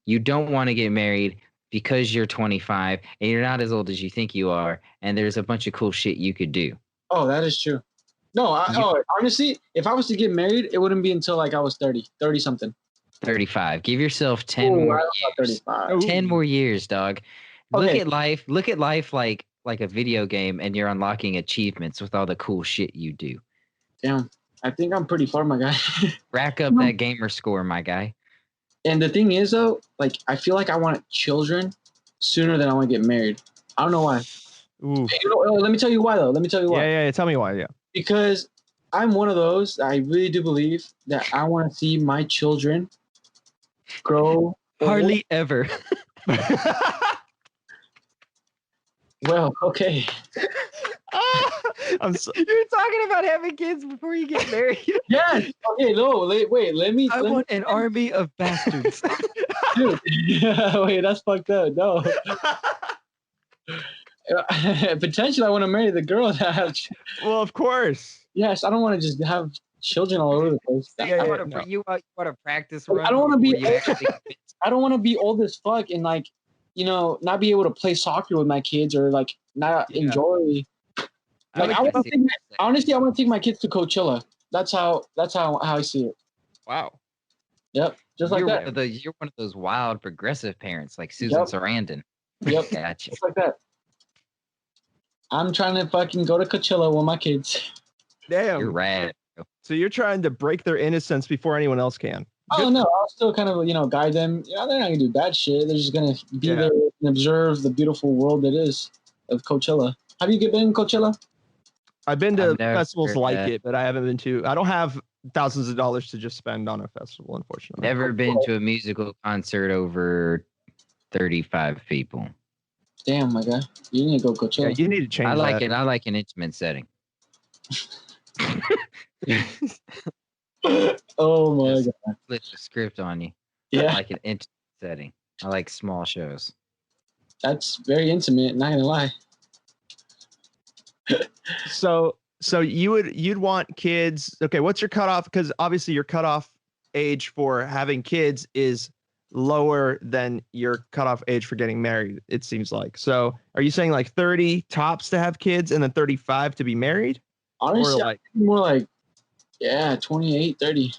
you don't want to get married because you're 25 and you're not as old as you think you are, and there's a bunch of cool shit you could do. Oh, that is true. No, honestly, if I was to get married, it wouldn't be until like I was 30 something. 35. Give yourself 10 more years. 10 more years, dog. Okay. Look at life like a video game, and you're unlocking achievements with all the cool shit you do. Damn, I think I'm pretty far, my guy. Rack up that gamer score, my guy. And the thing is, though, like I feel like I want children sooner than I want to get married. I don't know why. Ooh. Hey, let me tell you why, though. Yeah. Tell me why. Yeah. Because I'm one of those. I really do believe that I want to see my children grow. Hardly ever. Well, okay. You're talking about having kids before you get married. Yes. Okay. No. Wait. I want an army of bastards. Dude. Wait. That's fucked up. No. Potentially, I want to marry the girl that has. Well, of course. Yes. I don't want to just have children all over the place. I want to bring you out. You want to practice run. I don't want to be. I don't want to be old as fuck and like, you know, not be able to play soccer with my kids or like not enjoy. Like I want to honestly, I want to take my kids to Coachella. That's how I see it. Wow. Yep. Just like that. You're one of those wild progressive parents like Susan Sarandon. Yep. Gotcha. Just like that. I'm trying to fucking go to Coachella with my kids. Damn. You're rad. So you're trying to break their innocence before anyone else can. Oh no, I'll still kind of, guide them. They're not gonna do bad shit. They're just gonna be there and observe the beautiful world that is of Coachella. Have you been in Coachella? I've been to festivals like it, but I haven't been to. I don't have thousands of dollars to just spend on a festival, unfortunately. Never been to a musical concert over 35 people. Damn, my guy. You need to go chill. Yeah, you need to change I like that. it. I like an intimate setting. Oh my Just god. flip the script on you. Yeah, I like an intimate setting. I like small shows. that's very intimate. Not gonna lie. So you'd want kids. Okay, what's your cutoff? Because obviously your cutoff age for having kids is lower than your cutoff age for getting married, it seems like. So are you saying like 30 tops to have kids and then 35 to be married? Honestly, Or like more like 28, 30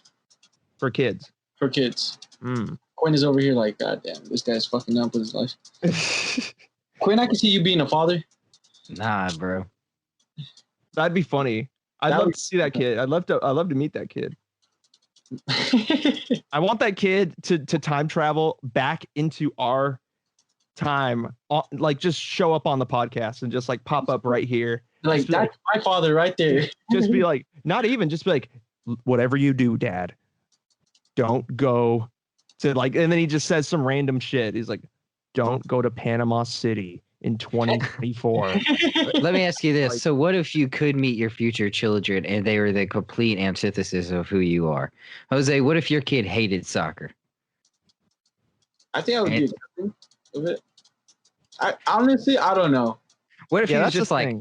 for kids? for kids. Mm. Quinn is over here like, God damn, this guy's fucking up with his life. Quinn, I can see you being a father. Nah, bro. That'd be funny. I'd love to see that kid. I'd love to meet that kid. I want that kid to time travel back into our time, like just show up on the podcast and just like pop up right here. Like, that's my father right there. Just be like, not even, just be like, whatever you do, Dad, don't go to like, and then he just says some random shit. He's like, don't go to Panama City in 2024. Let me ask you this. So what if you could meet your future children and they were the complete antithesis of who you are? Jose, what if your kid hated soccer? I think I would be accepting of it. Honestly, I don't know. What if he was just like,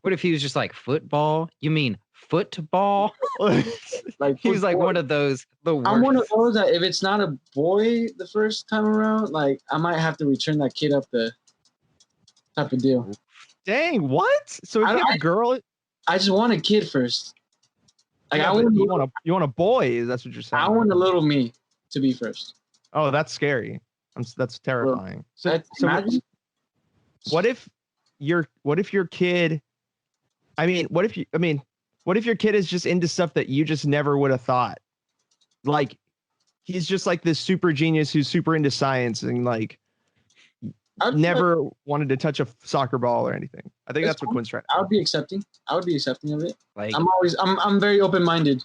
what if he was just like, football? You mean football? Like he's like one of those. I'm one of those that if it's not a boy the first time around, like I might have to return that kid up the type of deal. Dang, what? So if you have a girl, I just want a kid first. Like yeah, you want a boy? That's what you're saying. I want a little me to be first. Oh, that's scary. That's terrifying. Well, what if your kid? What if your kid is just into stuff that you just never would have thought? Like, he's just like this super genius who's super into science and like never wanted to touch a soccer ball or anything. I think that's what Quinn's trying. I would be accepting. I would be accepting of it. Like, I'm very open-minded.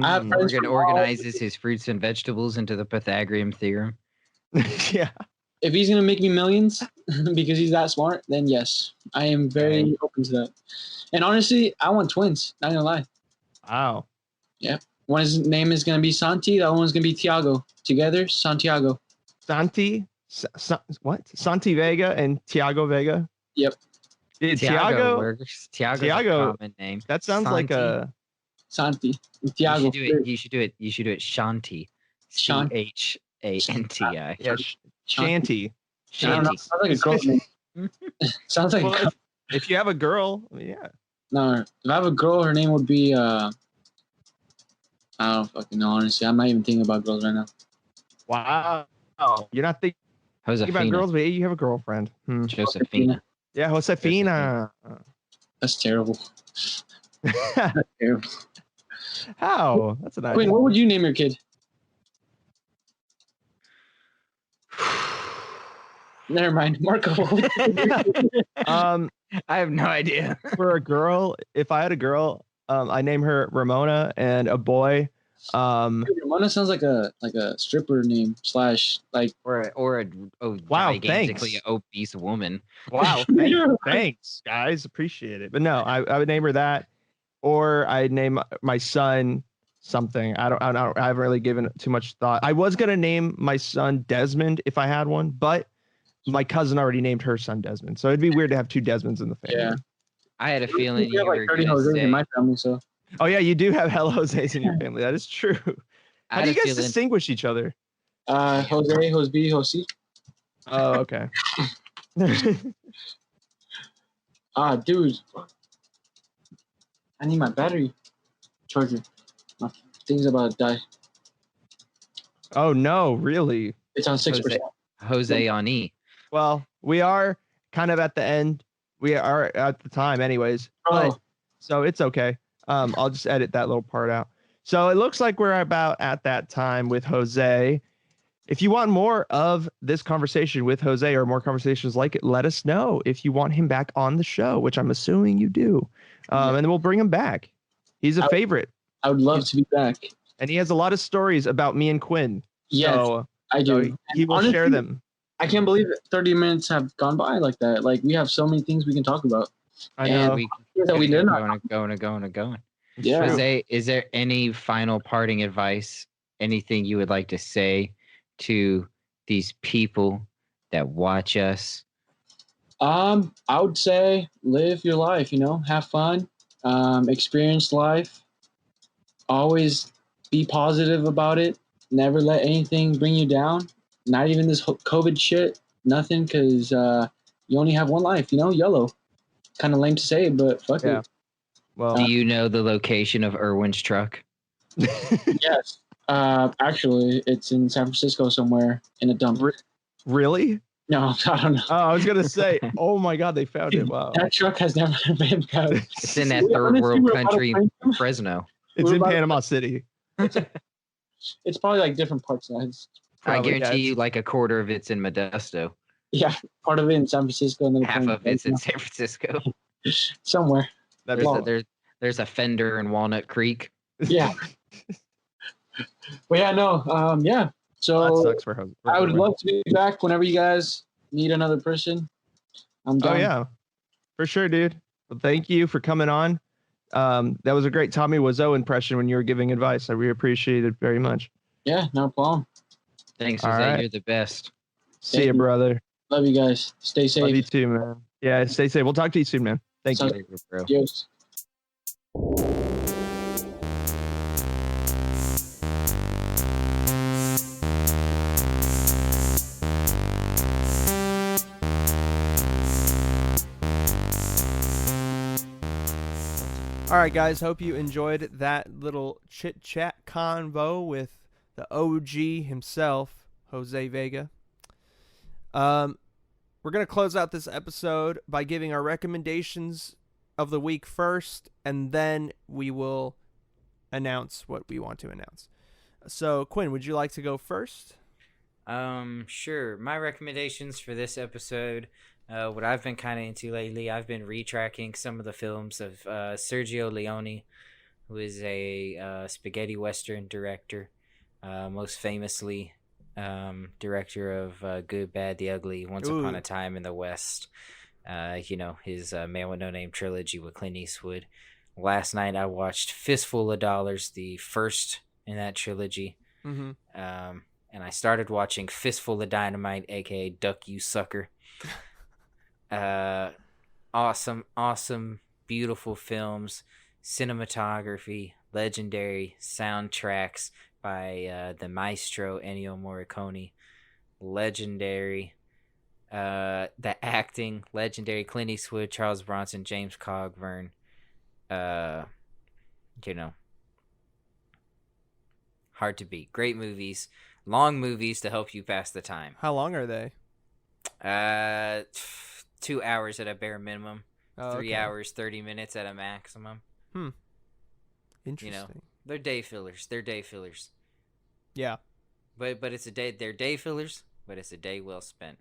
I have friends Morgan organizes his fruits and vegetables into the Pythagorean theorem. Yeah. If he's gonna make me millions because he's that smart, then yes, I am very open to that. And honestly, I want twins. Not gonna lie. Wow. Yeah. One's name is gonna be Santi. The other one's gonna be Tiago. Together, Santiago. What? Santi Vega and Tiago Vega. Yep. Dude, Tiago works. Tiago's a common name. That sounds like a Santi. Tiago. You should do it. Shanti. Chanti. Yeah. Shanty. Sounds like a girl name. Sounds like if you have a girl, yeah. No, if I have a girl, her name would be I don't fucking know, honestly. I'm not even thinking about girls right now. Wow. You're not thinking about girls, but you have a girlfriend. Josephina. Yeah, Josefina. That's terrible. That's terrible. How? That's a nice. Quinn, what would you name your kid? Never mind, Marco. I have no idea. For a girl, if I had a girl, I name her Ramona, and a boy. Ramona sounds like a stripper name / like or a wow, gigantically obese woman. Wow, thanks guys, appreciate it. But no, I would name her that, or I'd name my son something. I haven't really given it too much thought. I was gonna name my son Desmond if I had one, but my cousin already named her son Desmond, so it'd be weird to have two Desmonds in the family. Yeah, I had a feeling you were going to say in my family, so. Oh yeah, you do have hella Jose's in your family. That is true. How do you guys distinguish each other? Jose, Jose. Oh, okay. Dude, I need my battery charger. My thing's about to die. Oh no, really? It's on 6%. Jose on E. Well, we are kind of at the end. We are at the time, anyways. But, so it's okay. I'll just edit that little part out. So it looks like we're about at that time with Jose. If you want more of this conversation with Jose or more conversations like it, let us know if you want him back on the show, which I'm assuming you do. And then we'll bring him back. He's a favorite. I would love to be back. And he has a lot of stories about me and Quinn. Yes. So I So do. he will Honestly, share them. I can't believe it. 30 minutes have gone by like that. Like we have so many things we can talk about. I And know. We that we did not. going. It's Yeah. true. Is there any final parting advice? Anything you would like to say to these people that watch us? I would say live your life. Have fun, experience life. Always be positive about it. Never let anything bring you down. Not even this COVID shit. Nothing, because you only have one life. YOLO. Kind of lame to say, but fuck Yeah. it. Well, Do you know the location of Irwin's truck? Yes. Actually, it's in San Francisco somewhere in a dump. really? No, I don't know. Oh, I was gonna say. Oh my God, they found it. Wow. That truck has never been found. It's in that third world country, Fresno. It's in Panama City. It's probably like different parts of it. I Probably, guarantee yeah, you, like a quarter of it's in Modesto. Yeah, part of it in San Francisco, and then Half of it's in San Francisco. somewhere. There's a fender in Walnut Creek. Yeah. Well, yeah, no, yeah. So that sucks for Jose. I would love to be back whenever you guys need another person. I'm down. Oh yeah, for sure, dude. Well, thank you for coming on. That was a great Tommy Wiseau impression when you were giving advice. I really appreciate it very much. Yeah, no problem. Thanks, All Jose. right. You're the best. See you, brother. Love you guys. Stay safe. Love you too, man. Yeah, stay safe. We'll talk to you soon, man. Thank you. Bro. Yes. All right, guys. Hope you enjoyed that little chit chat convo with the OG himself, Jose Vega. We're gonna close out this episode by giving our recommendations of the week first, and then we will announce what we want to announce. So, Quinn, would you like to go first? Sure. My recommendations for this episode, what I've been kind of into lately, I've been retracking some of the films of Sergio Leone, who is a spaghetti western director, most famously director of Good, Bad, the Ugly, Once Upon a Time in the West. His Man with No Name trilogy with Clint Eastwood. Last night I watched Fistful of Dollars, the first in that trilogy. Mm-hmm. And I started watching Fistful of Dynamite, aka Duck You Sucker. Awesome, beautiful films, cinematography, legendary soundtracks by the maestro Ennio Morricone, legendary. The acting, legendary. Clint Eastwood, Charles Bronson, James Cogburn. Hard to beat. Great movies. Long movies to help you pass the time. How long are they? 2 hours at a bare minimum. Oh, 3 okay. hours, 30 minutes at a maximum. Interesting. They're day fillers. Yeah. But it's a day. They're day fillers, but it's a day well spent.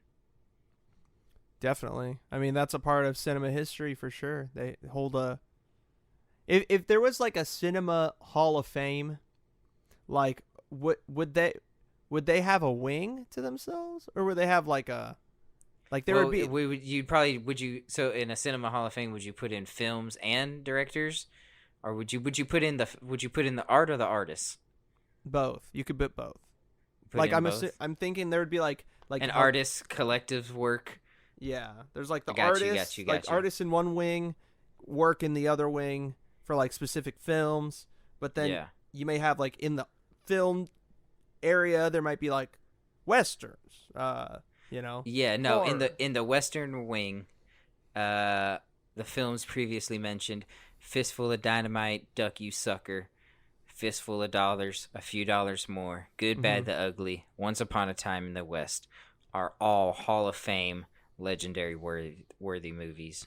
Definitely. I mean, that's a part of cinema history for sure. They hold a. If there was like a cinema Hall of Fame, like would they have a wing to themselves, or would they have like a, like there would be? So in a cinema Hall of Fame, would you put in films and directors, or would you put in the art or the artists? Both. You could put both. Put Like in I'm both? I'm thinking there would be like an artist collective work. Yeah, there's like the Got you. artists, artists in one wing, work in the other wing for like specific films. But then you may have like in the film area there might be like westerns. Yeah, no, horror. in the Western wing, the films previously mentioned, Fistful of Dynamite, Duck You Sucker, Fistful of Dollars, A Few Dollars More, Good, Bad, the Ugly, Once Upon a Time in the West, are all Hall of Fame legendary worthy movies.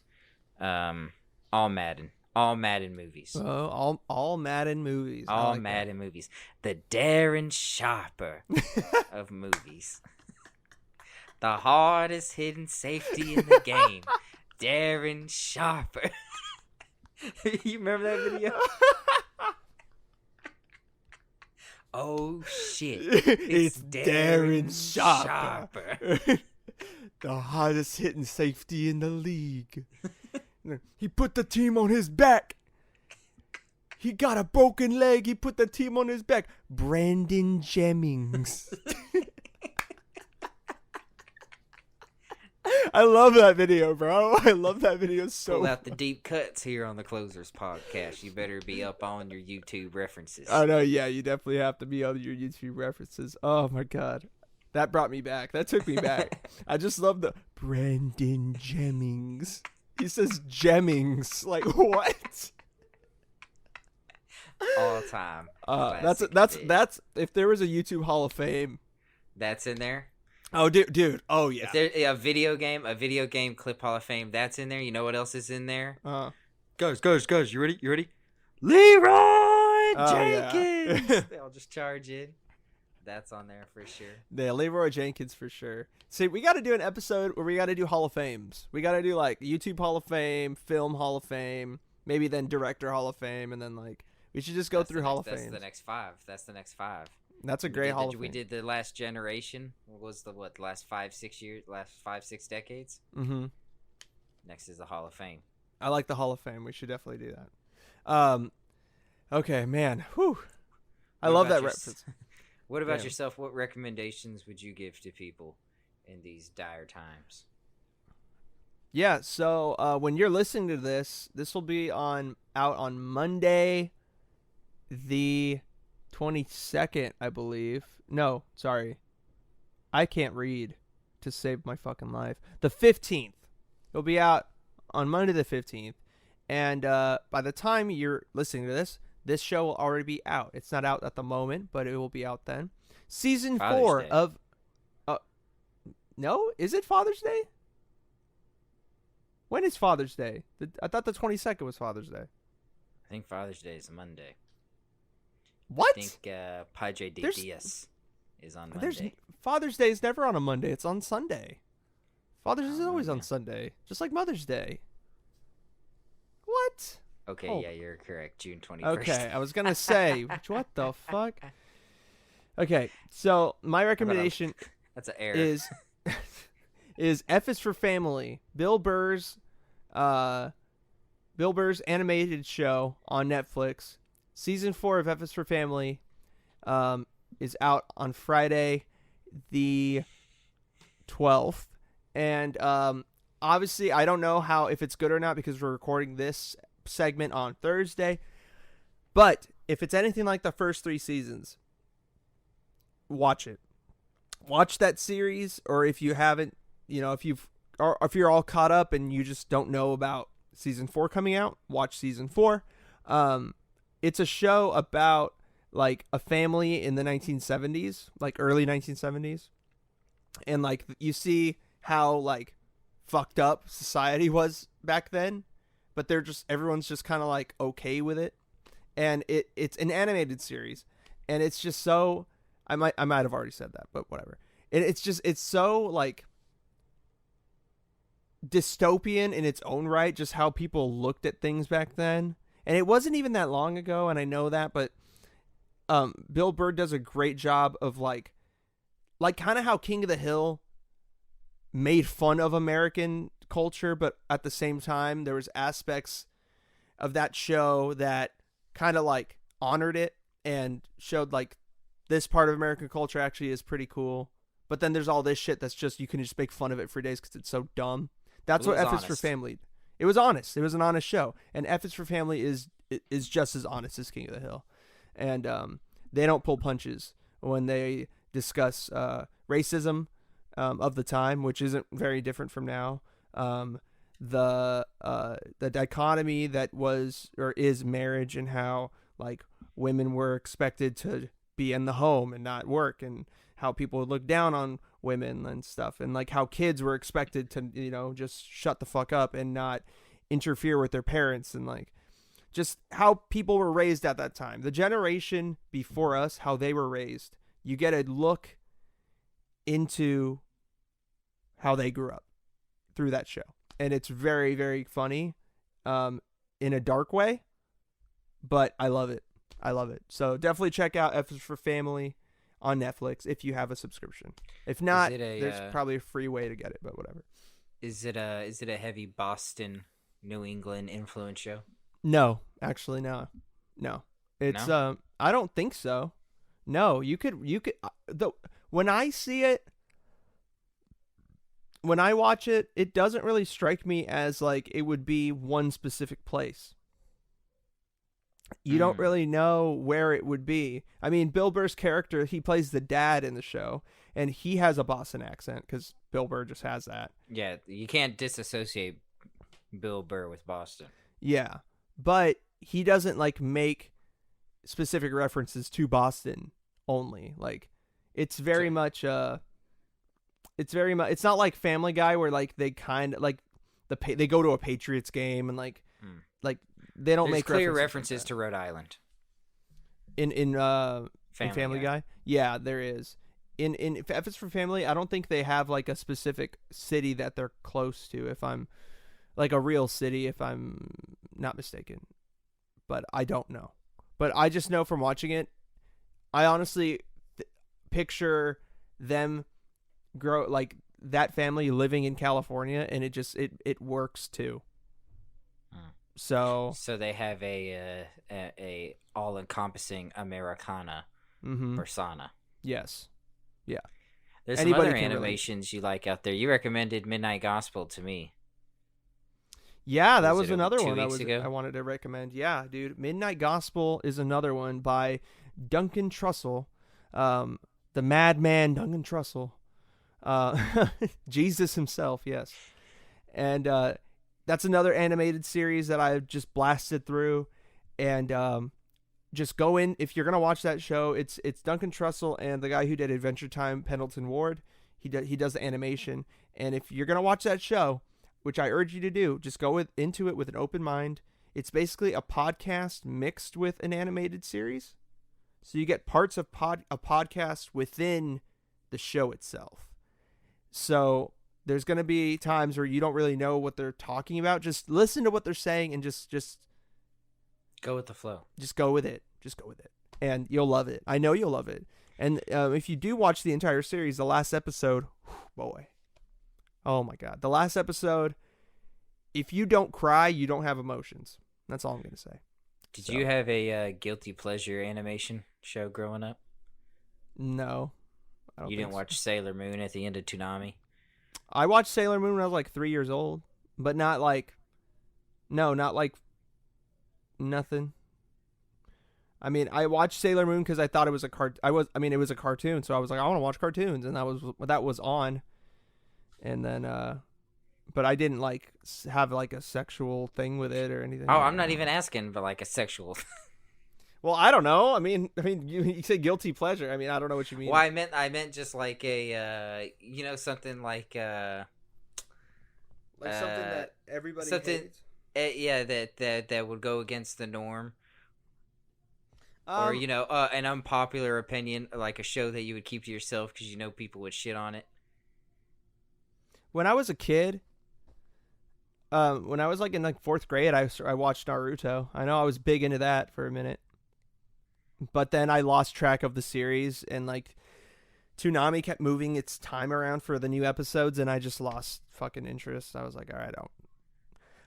All Madden movies. Oh, all Madden movies. All Madden movies. The Darren Sharper of movies. The hardest hidden safety in the game. Darren Sharper. You remember that video? Oh shit! It's Darren Sharper. The hottest hitting safety in the league. He put the team on his back. He got a broken leg. He put the team on his back. Brandon Jennings. I love that video, bro. I love that video so Pull out the deep cuts here on the Closers podcast. You better be up on your YouTube references. I know, yeah, you definitely have to be on your YouTube references. Oh my god. That brought me back. That took me back. I just love the Brandon Jennings. He says Jennings. Like what? All time. That's if there was a YouTube Hall of Fame. That's in there. Oh, dude. Oh, yeah. If there a video game clip Hall of Fame, that's in there. You know what else is in there? Guys, you ready? Leroy Jenkins. Yeah. They all just charge in. That's on there for sure. Yeah, Leroy Jenkins for sure. See, we got to do an episode where we got to do Hall of Fames. We got to do like YouTube Hall of Fame, Film Hall of Fame, maybe then Director Hall of Fame, and then like we should just go through Hall of Fame. That's the next five. That's a great Hall of Fame. We did the last generation. What was the last 5-6 years? Last 5-6 decades. Mm-hmm. Next is the Hall of Fame. I like the Hall of Fame. We should definitely do that. Okay, man. Whew. I love that reference. What about yourself? What recommendations would you give to people in these dire times? Yeah, so when you're listening to this will be out on Monday, the 22nd, I believe. No, sorry. I can't read to save my fucking life. The 15th. It'll be out on Monday the 15th. And by the time you're listening to this show will already be out. It's not out at the moment, but it will be out then. Season Father's 4 Day. of... no? Is it Father's Day? When is Father's Day? I thought the 22nd was Father's Day. I think Father's Day is Monday. What? I think Padre de Dios is on Monday. There's Father's Day is never on a Monday. It's on Sunday. Father's Day is always on Sunday, just like Mother's Day. What? Okay, Oh. yeah, you're correct. June 21st. Okay, I was gonna say, what the fuck? Okay, so my recommendation That's an error. is F is for Family. Bill Burr's animated show on Netflix. Season 4 of F is for Family is out on Friday, the 12th, and obviously I don't know if it's good or not because we're recording this segment on Thursday, but if it's anything like the first 3 seasons, watch it. Watch that series, or if you haven't, if you're all caught up and you just don't know about season 4 coming out, watch season 4. It's a show about like a family in the 1970s, like early 1970s, and like you see how like fucked up society was back then, but everyone's just kind of like okay with it, and it's an animated series, and it's just so I might have already said that, but whatever. It's so like dystopian in its own right, just how people looked at things back then. And it wasn't even that long ago, and I know that, but Bill Burr does a great job of like kind of how King of the Hill made fun of American culture, but at the same time there was aspects of that show that kind of like honored it and showed like this part of American culture actually is pretty cool. But then there's all this shit that's just, you can just make fun of it for days because it's so dumb. That's what F is for Family. It was honest. It was an honest show. And F is for Family is just as honest as King of the Hill. And they don't pull punches when they discuss racism of the time, which isn't very different from now. The dichotomy that was or is marriage, and how like women were expected to be in the home and not work, and how people would look down on women and stuff, and like how kids were expected to just shut the fuck up and not interfere with their parents, and like just how people were raised at that time, the generation before us, how they were raised. You get a look into how they grew up through that show, and it's very, very funny in a dark way, but I love it. I love it. So definitely check out F is for Family on Netflix if you have a subscription. If not, there's probably a free way to get it, but whatever. Is it a heavy Boston, New England influence show? No, actually, no. It's No? I don't think so. No, you could when I see it, when I watch it, it doesn't really strike me as like it would be one specific place. You don't really know where it would be. I mean, Bill Burr's character, he plays the dad in the show, and he has a Boston accent because Bill Burr just has that. Yeah, you can't disassociate Bill Burr with Boston. Yeah, but he doesn't like make specific references to Boston only. Like, it's very much it's not like Family Guy where like they kind of like they go to a Patriots game and like they don't make clear references to Rhode Island in Family Guy. Yeah, there is. In F is for Family, I don't think they have like a specific city that they're close to. If I'm like a real city, if I'm not mistaken, but I don't know. But I just know from watching it, I honestly picture them grow like that family living in California, and it works too. So they have a all-encompassing Americana persona. Yes. Yeah. There's some other animations you like out there. You recommended Midnight Gospel to me. Yeah, that was another 2 one weeks ago? I wanted to recommend. Yeah, dude. Midnight Gospel is another one by Duncan Trussell. The madman Duncan Trussell. Jesus himself, yes. And that's another animated series that I've just blasted through. And just go in. If you're going to watch that show, it's Duncan Trussell and the guy who did Adventure Time, Pendleton Ward. He does the animation. And if you're going to watch that show, which I urge you to do, just go into it with an open mind. It's basically a podcast mixed with an animated series. So you get parts of a podcast within the show itself. So there's going to be times where you don't really know what they're talking about. Just listen to what they're saying and just go with the flow. Just go with it. And you'll love it. I know you'll love it. And if you do watch the entire series, the last episode, boy. Oh my God. The last episode, if you don't cry, you don't have emotions. That's all I'm going to say. Did you have a guilty pleasure animation show growing up? No. You didn't watch Sailor Moon at the end of Toonami? I watched Sailor Moon when I was like 3 years old, but not like nothing. I mean, I watched Sailor Moon because I thought it was it was a cartoon, so I was like, I want to watch cartoons, and that was on. And then, but I didn't like have like a sexual thing with it or anything. Oh, I'm not even asking for like a sexual. Well, I don't know. I mean, you say guilty pleasure. I mean, I don't know what you mean. Well, I meant just like a, something like something that everybody hates. Yeah, that would go against the norm. Or an unpopular opinion, like a show that you would keep to yourself because people would shit on it. When I was a kid, when I was like in like 4th grade, I watched Naruto. I know I was big into that for a minute, but then I lost track of the series, and like Toonami kept moving its time around for the new episodes, and I just lost fucking interest. I was like, all right,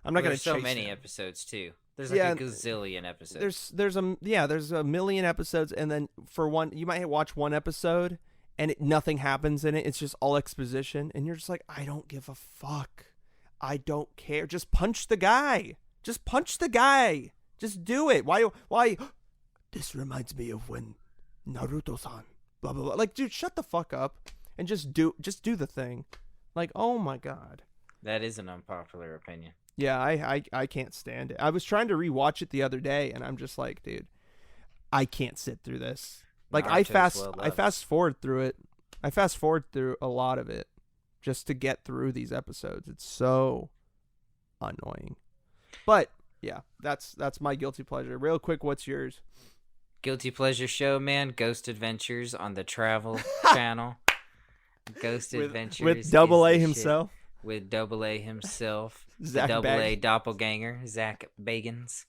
I'm not gonna. There's so many episodes too. There's like a gazillion episodes. There's a million episodes, and then for one, you might watch one episode and nothing happens in it. It's just all exposition, and you're just like, I don't give a fuck. I don't care. Just punch the guy. Just do it. Why? This reminds me of when Naruto-san, blah blah blah. Like, dude, shut the fuck up and just do the thing. Like, oh my God. That is an unpopular opinion. Yeah, I can't stand it. I was trying to rewatch it the other day, and I'm just like, dude, I can't sit through this. Like, I fast forward through it. I fast forward through a lot of it just to get through these episodes. It's so annoying. But yeah, that's my guilty pleasure. Real quick, what's yours? Guilty pleasure show, man. Ghost Adventures on the Travel Channel. Ghost Adventures with Double A himself. With Double A himself. Zach Double A doppelganger, Zach Bagans.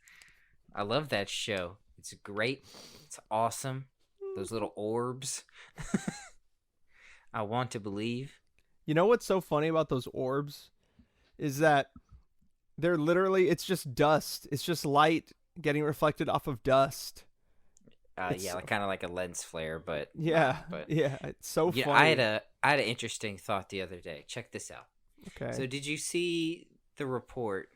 I love that show. It's great. It's awesome. Those little orbs. I want to believe. You know what's so funny about those orbs is that they're literally, it's just dust. It's just light getting reflected off of dust. Yeah, kind of like a lens flare, but yeah, but yeah, it's so funny. I had an interesting thought the other day. Check this out. Okay. So did you see the report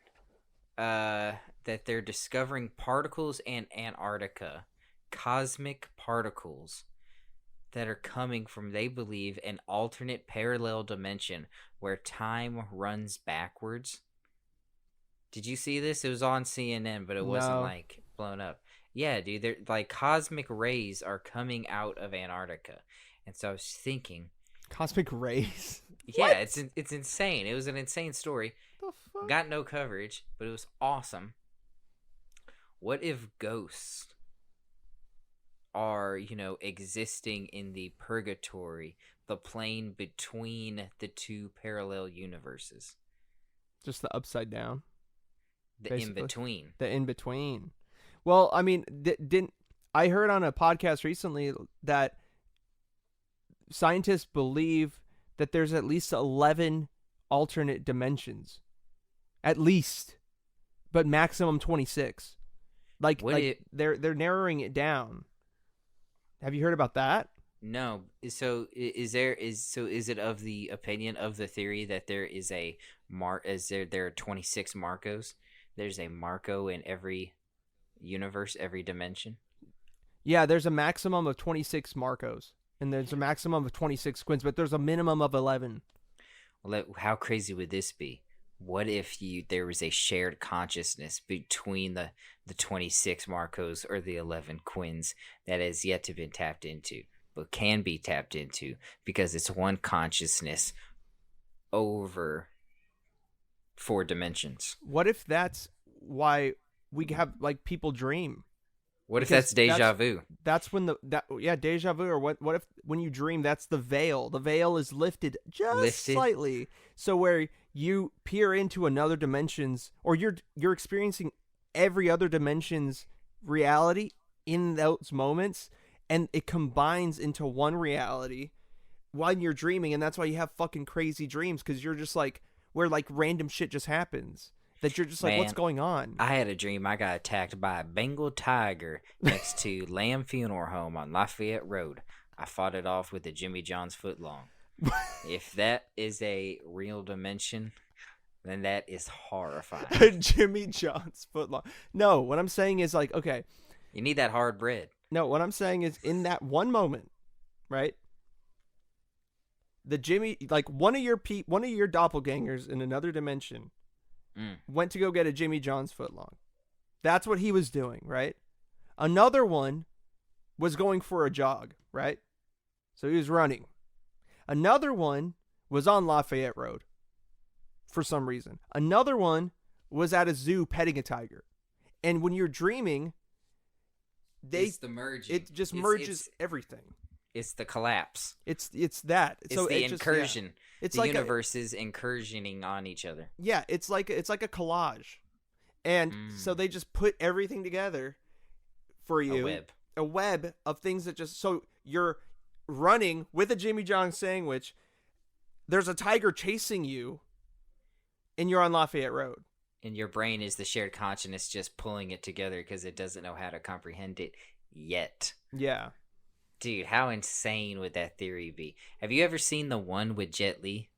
that they're discovering particles in Antarctica, cosmic particles that are coming from, they believe, an alternate parallel dimension where time runs backwards? Did you see this? It was on CNN, but it wasn't like blown up. Yeah, dude, they're like cosmic rays are coming out of Antarctica. And so I was thinking, cosmic rays? Yeah, it's insane. It was an insane story. The fuck? Got no coverage, but it was awesome. What if ghosts are, existing in the purgatory, the plane between the two parallel universes? Just the upside down? The in-between. The in-between. Well, I mean, I heard on a podcast recently that scientists believe that there's at least 11 alternate dimensions. At least. But maximum 26. They're narrowing it down. Have you heard about that? No. So is it of the opinion of the theory that there is there are 26 Marcos? There's a Marco in every universe, every dimension? Yeah, there's a maximum of 26 Marcos. And there's a maximum of 26 Quinns, but there's a minimum of 11. Well, how crazy would this be? What if there was a shared consciousness between the 26 Marcos or the 11 Quinns that has yet to be tapped into, but can be tapped into because it's one consciousness over 4 dimensions? What if that's why we have people dream? What if that's deja vu? That's when deja vu. Or what if when you dream, that's the veil? The veil is lifted slightly, so where you peer into another dimension's, or you're experiencing every other dimension's reality in those moments, and it combines into one reality while you're dreaming, and that's why you have fucking crazy dreams, because you're just where random shit just happens. That you're just what's going on? I had a dream I got attacked by a Bengal tiger next to Lamb Funeral Home on Lafayette Road. I fought it off with a Jimmy John's footlong. If that is a real dimension, then that is horrifying. Jimmy John's footlong. No, what I'm saying is okay. You need that hard bread. No, what I'm saying is in that one moment, right? The Jimmy, one of your doppelgangers in another dimension went to go get a Jimmy John's footlong. That's what he was doing, right? Another one was going for a jog, right? So he was running. Another one was on Lafayette Road for some reason. Another one was at a zoo petting a tiger. And when you're dreaming, it's the merging. It just merges everything. It's the collapse. It's that. It's the incursion. Yeah. It's the universes incursioning on each other. Yeah, it's like a collage, and so they just put everything together for you. A web of things that just, so you're running with a Jimmy John sandwich. There's a tiger chasing you, and you're on Lafayette Road. And your brain is the shared consciousness just pulling it together because it doesn't know how to comprehend it yet. Yeah. Dude, how insane would that theory be? Have you ever seen the one with Jet Li?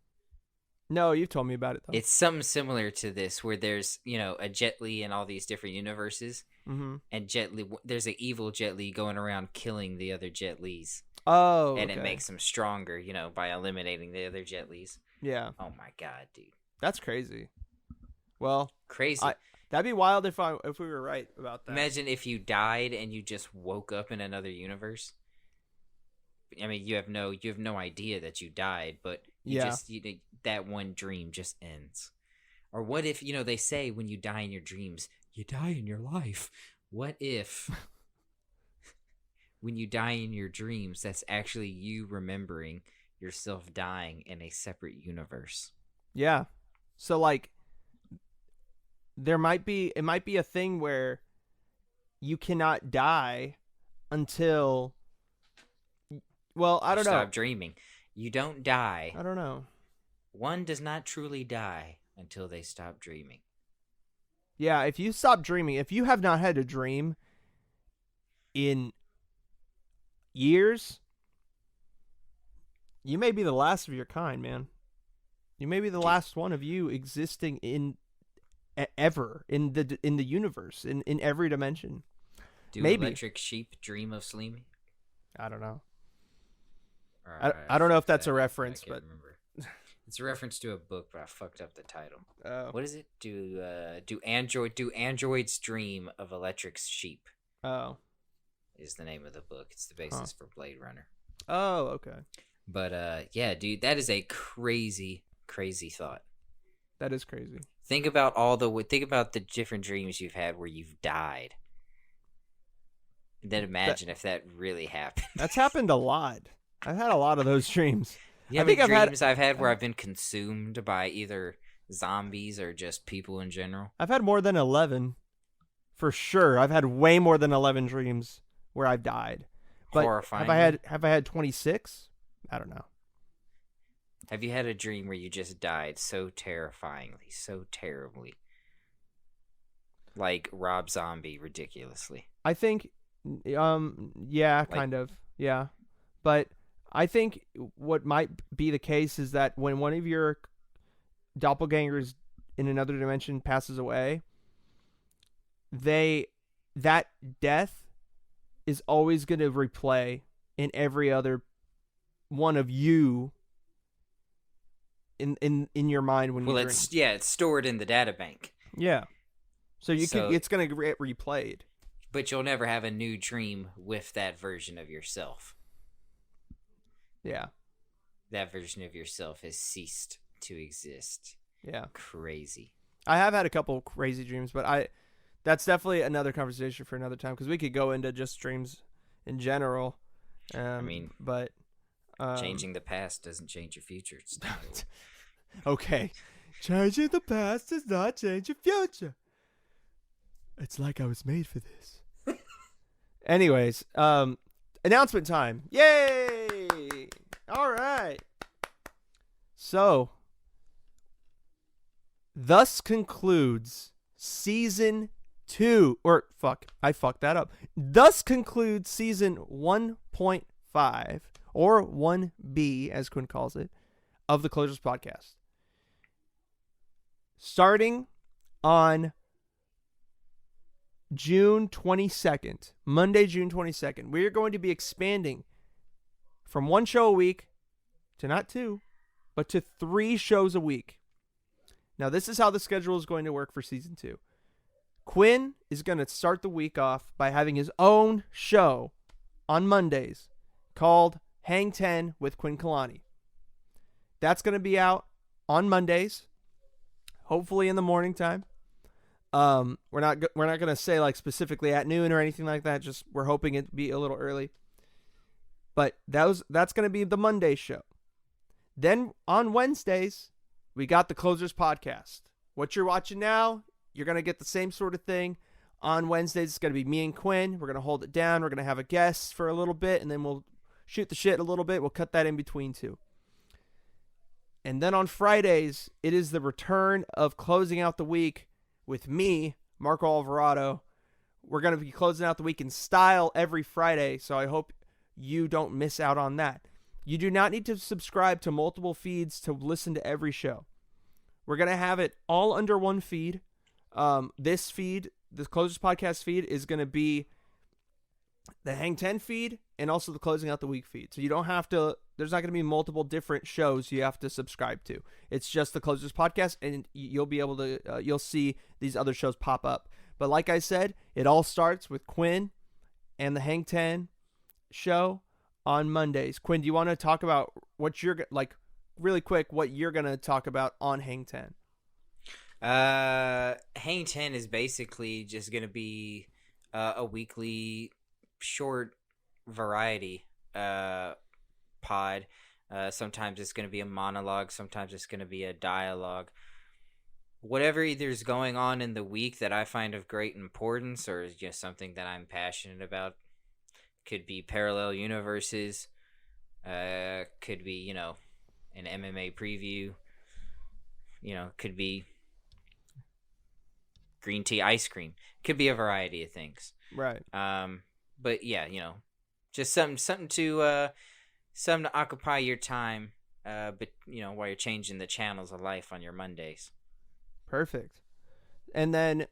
No, you've told me about it, though. It's something similar to this, where there's, a Jet Li in all these different universes. Mm-hmm. And Jet Li, there's an evil Jet Li going around killing the other Jet Lis. Oh, and it makes them stronger, by eliminating the other Jet Lis. Yeah. Oh, my God, dude. That's crazy. Well, crazy. That'd be wild if we were right about that. Imagine if you died and you just woke up in another universe. I mean, you have no idea that you died, but that one dream just ends. Or what if, they say when you die in your dreams, you die in your life. What if when you die in your dreams, that's actually you remembering yourself dying in a separate universe? Yeah. So it might be a thing where you cannot die until. Well, I don't know. Stop dreaming. You don't die. I don't know. One does not truly die until they stop dreaming. Yeah, if you stop dreaming, if you have not had a dream in years, you may be the last of your kind, man. You may be the last one of you existing in ever in the universe, in every dimension. Do Maybe. electric sheep dream of sleeping? I don't know. I don't know if fucked that's that a up. reference, I can't but remember. It's a reference to a book, but I fucked up the title. Oh. What is it? Do androids dream of electric sheep? Oh. Is the name of the book. It's the basis for Blade Runner. Oh, okay. But yeah, dude, that is a crazy thought. That is crazy. Think about the different dreams you've had where you've died. Then imagine if that really happened. That's happened a lot. I've had a lot of those dreams. Yeah, I think I've had where I've been consumed by either zombies or just people in general. I've had more than 11, for sure. I've had way more than 11 dreams where I've died. But Horrifying. Have I had 26? I don't know. Have you had a dream where you just died so terrifyingly, so terribly? Like Rob Zombie, ridiculously. I think, yeah, kind of, yeah. But I think what might be the case is that when one of your doppelgangers in another dimension passes away, that death is always going to replay in every other one of you in your mind when you dream. It's stored in the data bank. Yeah. So it's going to get replayed. But you'll never have a new dream with that version of yourself. Yeah. That version of yourself has ceased to exist. Yeah. Crazy. I have had a couple crazy dreams, but that's definitely another conversation for another time because we could go into just dreams in general. But changing the past doesn't change your future. It's not. Okay. Changing the past does not change your future. It's like I was made for this. Anyways, announcement time. Yay! All right. So, thus concludes season 2. Or, I fucked that up. Thus concludes season 1.5, or 1B, as Quinn calls it, of the Closures Podcast. Starting on June 22nd, Monday, June 22nd, we are going to be expanding from 1 show a week to not 2, but to 3 shows a week. Now, this is how the schedule is going to work for season 2. Quinn is going to start the week off by having his own show on Mondays called Hang 10 with Quinn Kalani. That's going to be out on Mondays, hopefully in the morning time. We're not going to say like specifically at noon or anything like that. Just we're hoping it be a little early. But that's going to be the Monday show. Then on Wednesdays, we got the Closers Podcast. What you're watching now, you're going to get the same sort of thing. On Wednesdays, it's going to be me and Quinn. We're going to hold it down. We're going to have a guest for a little bit, and then we'll shoot the shit a little bit. We'll cut that in between too. And then on Fridays, it is the return of closing out the week with me, Marco Alvarado. We're going to be closing out the week in style every Friday, so I hope you don't miss out on that. You do not need to subscribe to multiple feeds to listen to every show. We're going to have it all under one feed. This feed, the Closers Podcast feed, is going to be the Hang 10 feed and also the Closing Out the Week feed. So you don't have to, there's not going to be multiple different shows you have to subscribe to. It's just the Closers Podcast, and you'll be able to, you'll see these other shows pop up. But like I said, it all starts with Quinn and the Hang 10 show on Mondays. Quinn, do you want to talk about what you're, like, really quick, what you're going to talk about on Hang 10? Hang 10 is basically just going to be a weekly short variety pod. Sometimes it's going to be a monologue. Sometimes it's going to be a dialogue. whatever either is going on in the week that I find of great importance or is just something that I'm passionate about. Could be parallel universes, could be, you know, an MMA preview, you know, could be green tea ice cream, could be a variety of things. Right. But yeah, you know, just something to occupy your time, but you know, while you're changing the channels of life on your Mondays. Perfect. And then,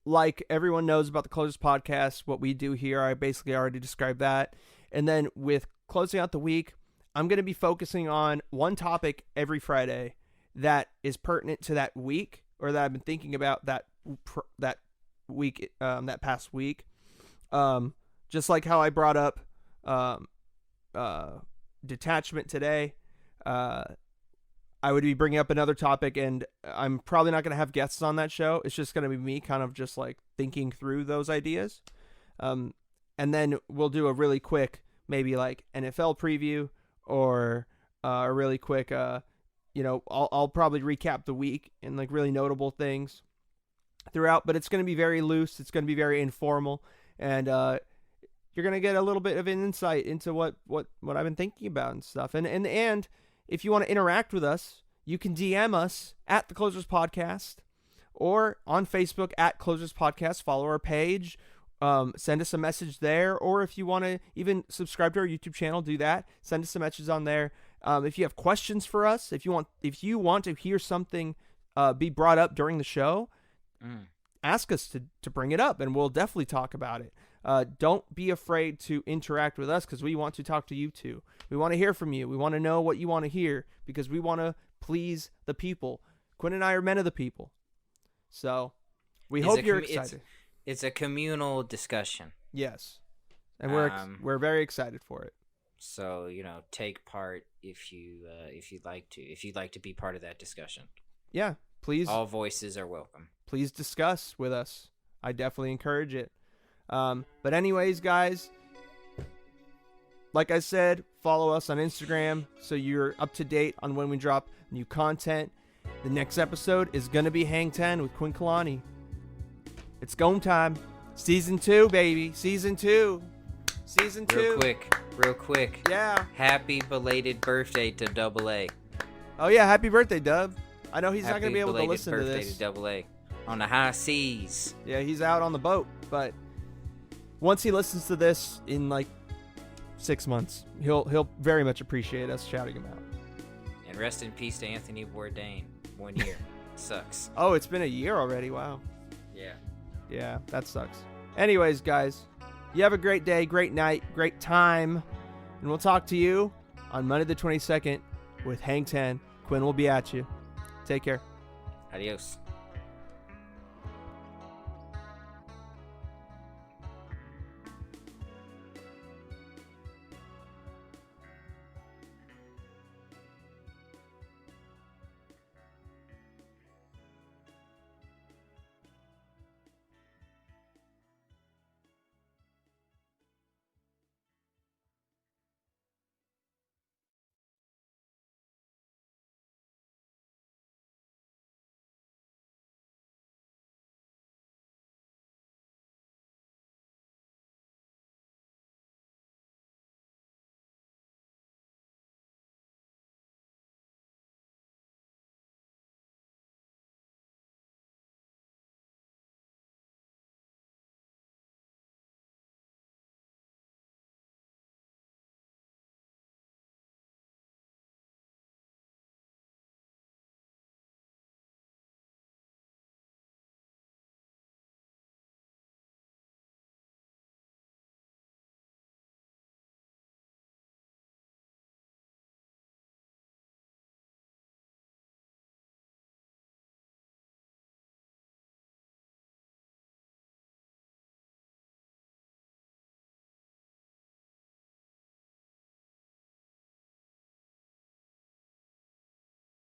like everyone knows about the Closers Podcast, what we do here, I basically already described that. And then with closing out the week, I'm going to be focusing on one topic every Friday that is pertinent to that week, or that I've been thinking about that week, that past week. Just like how I brought up Detachment today, I would be bringing up another topic, and I'm probably not going to have guests on that show. It's just going to be me kind of just like thinking through those ideas. And then we'll do a really quick, maybe like NFL preview, or a really quick, you know, I'll probably recap the week and like really notable things throughout, but it's going to be very loose. It's going to be very informal, and you're going to get a little bit of an insight into what I've been thinking about and stuff. And if you want to interact with us, you can DM us at the Closers Podcast, or on Facebook at Closers Podcast. Follow our page. Send us a message there, or if you want to even subscribe to our YouTube channel, do that. Send us a message on there. If you have questions for us, if you want to hear something be brought up during the show, ask us to bring it up, and we'll definitely talk about it. Don't be afraid to interact with us, because we want to talk to you too. We want to hear from you. We want to know what you want to hear, because we want to please the people. Quinn and I are men of the people. So we hope you're excited. It's a communal discussion. Yes. And we're very excited for it. So, you know, take part if you'd like to. If you'd like to be part of that discussion. Yeah, please. All voices are welcome. Please discuss with us. I definitely encourage it. But anyways, guys, like I said, follow us on Instagram so you're up to date on when we drop new content. The next episode is going to be Hang 10 with Quinn Kalani. It's go time. Season 2, baby. Season 2. Real quick. Yeah. Happy belated birthday to Double A. Oh, yeah. Happy birthday, Dub. I know he's not going to be able to listen to this. Happy birthday to Double A. On the high seas. Yeah, he's out on the boat. But once he listens to this in like 6 months, he'll very much appreciate us shouting him out. And rest in peace to Anthony Bourdain. 1 year. Sucks. Oh, it's been a year already. Wow. Yeah. Yeah, that sucks. Anyways, guys, you have a great day, great night, great time. And we'll talk to you on Monday the 22nd with Hang 10. Quinn will be at you. Take care. Adios.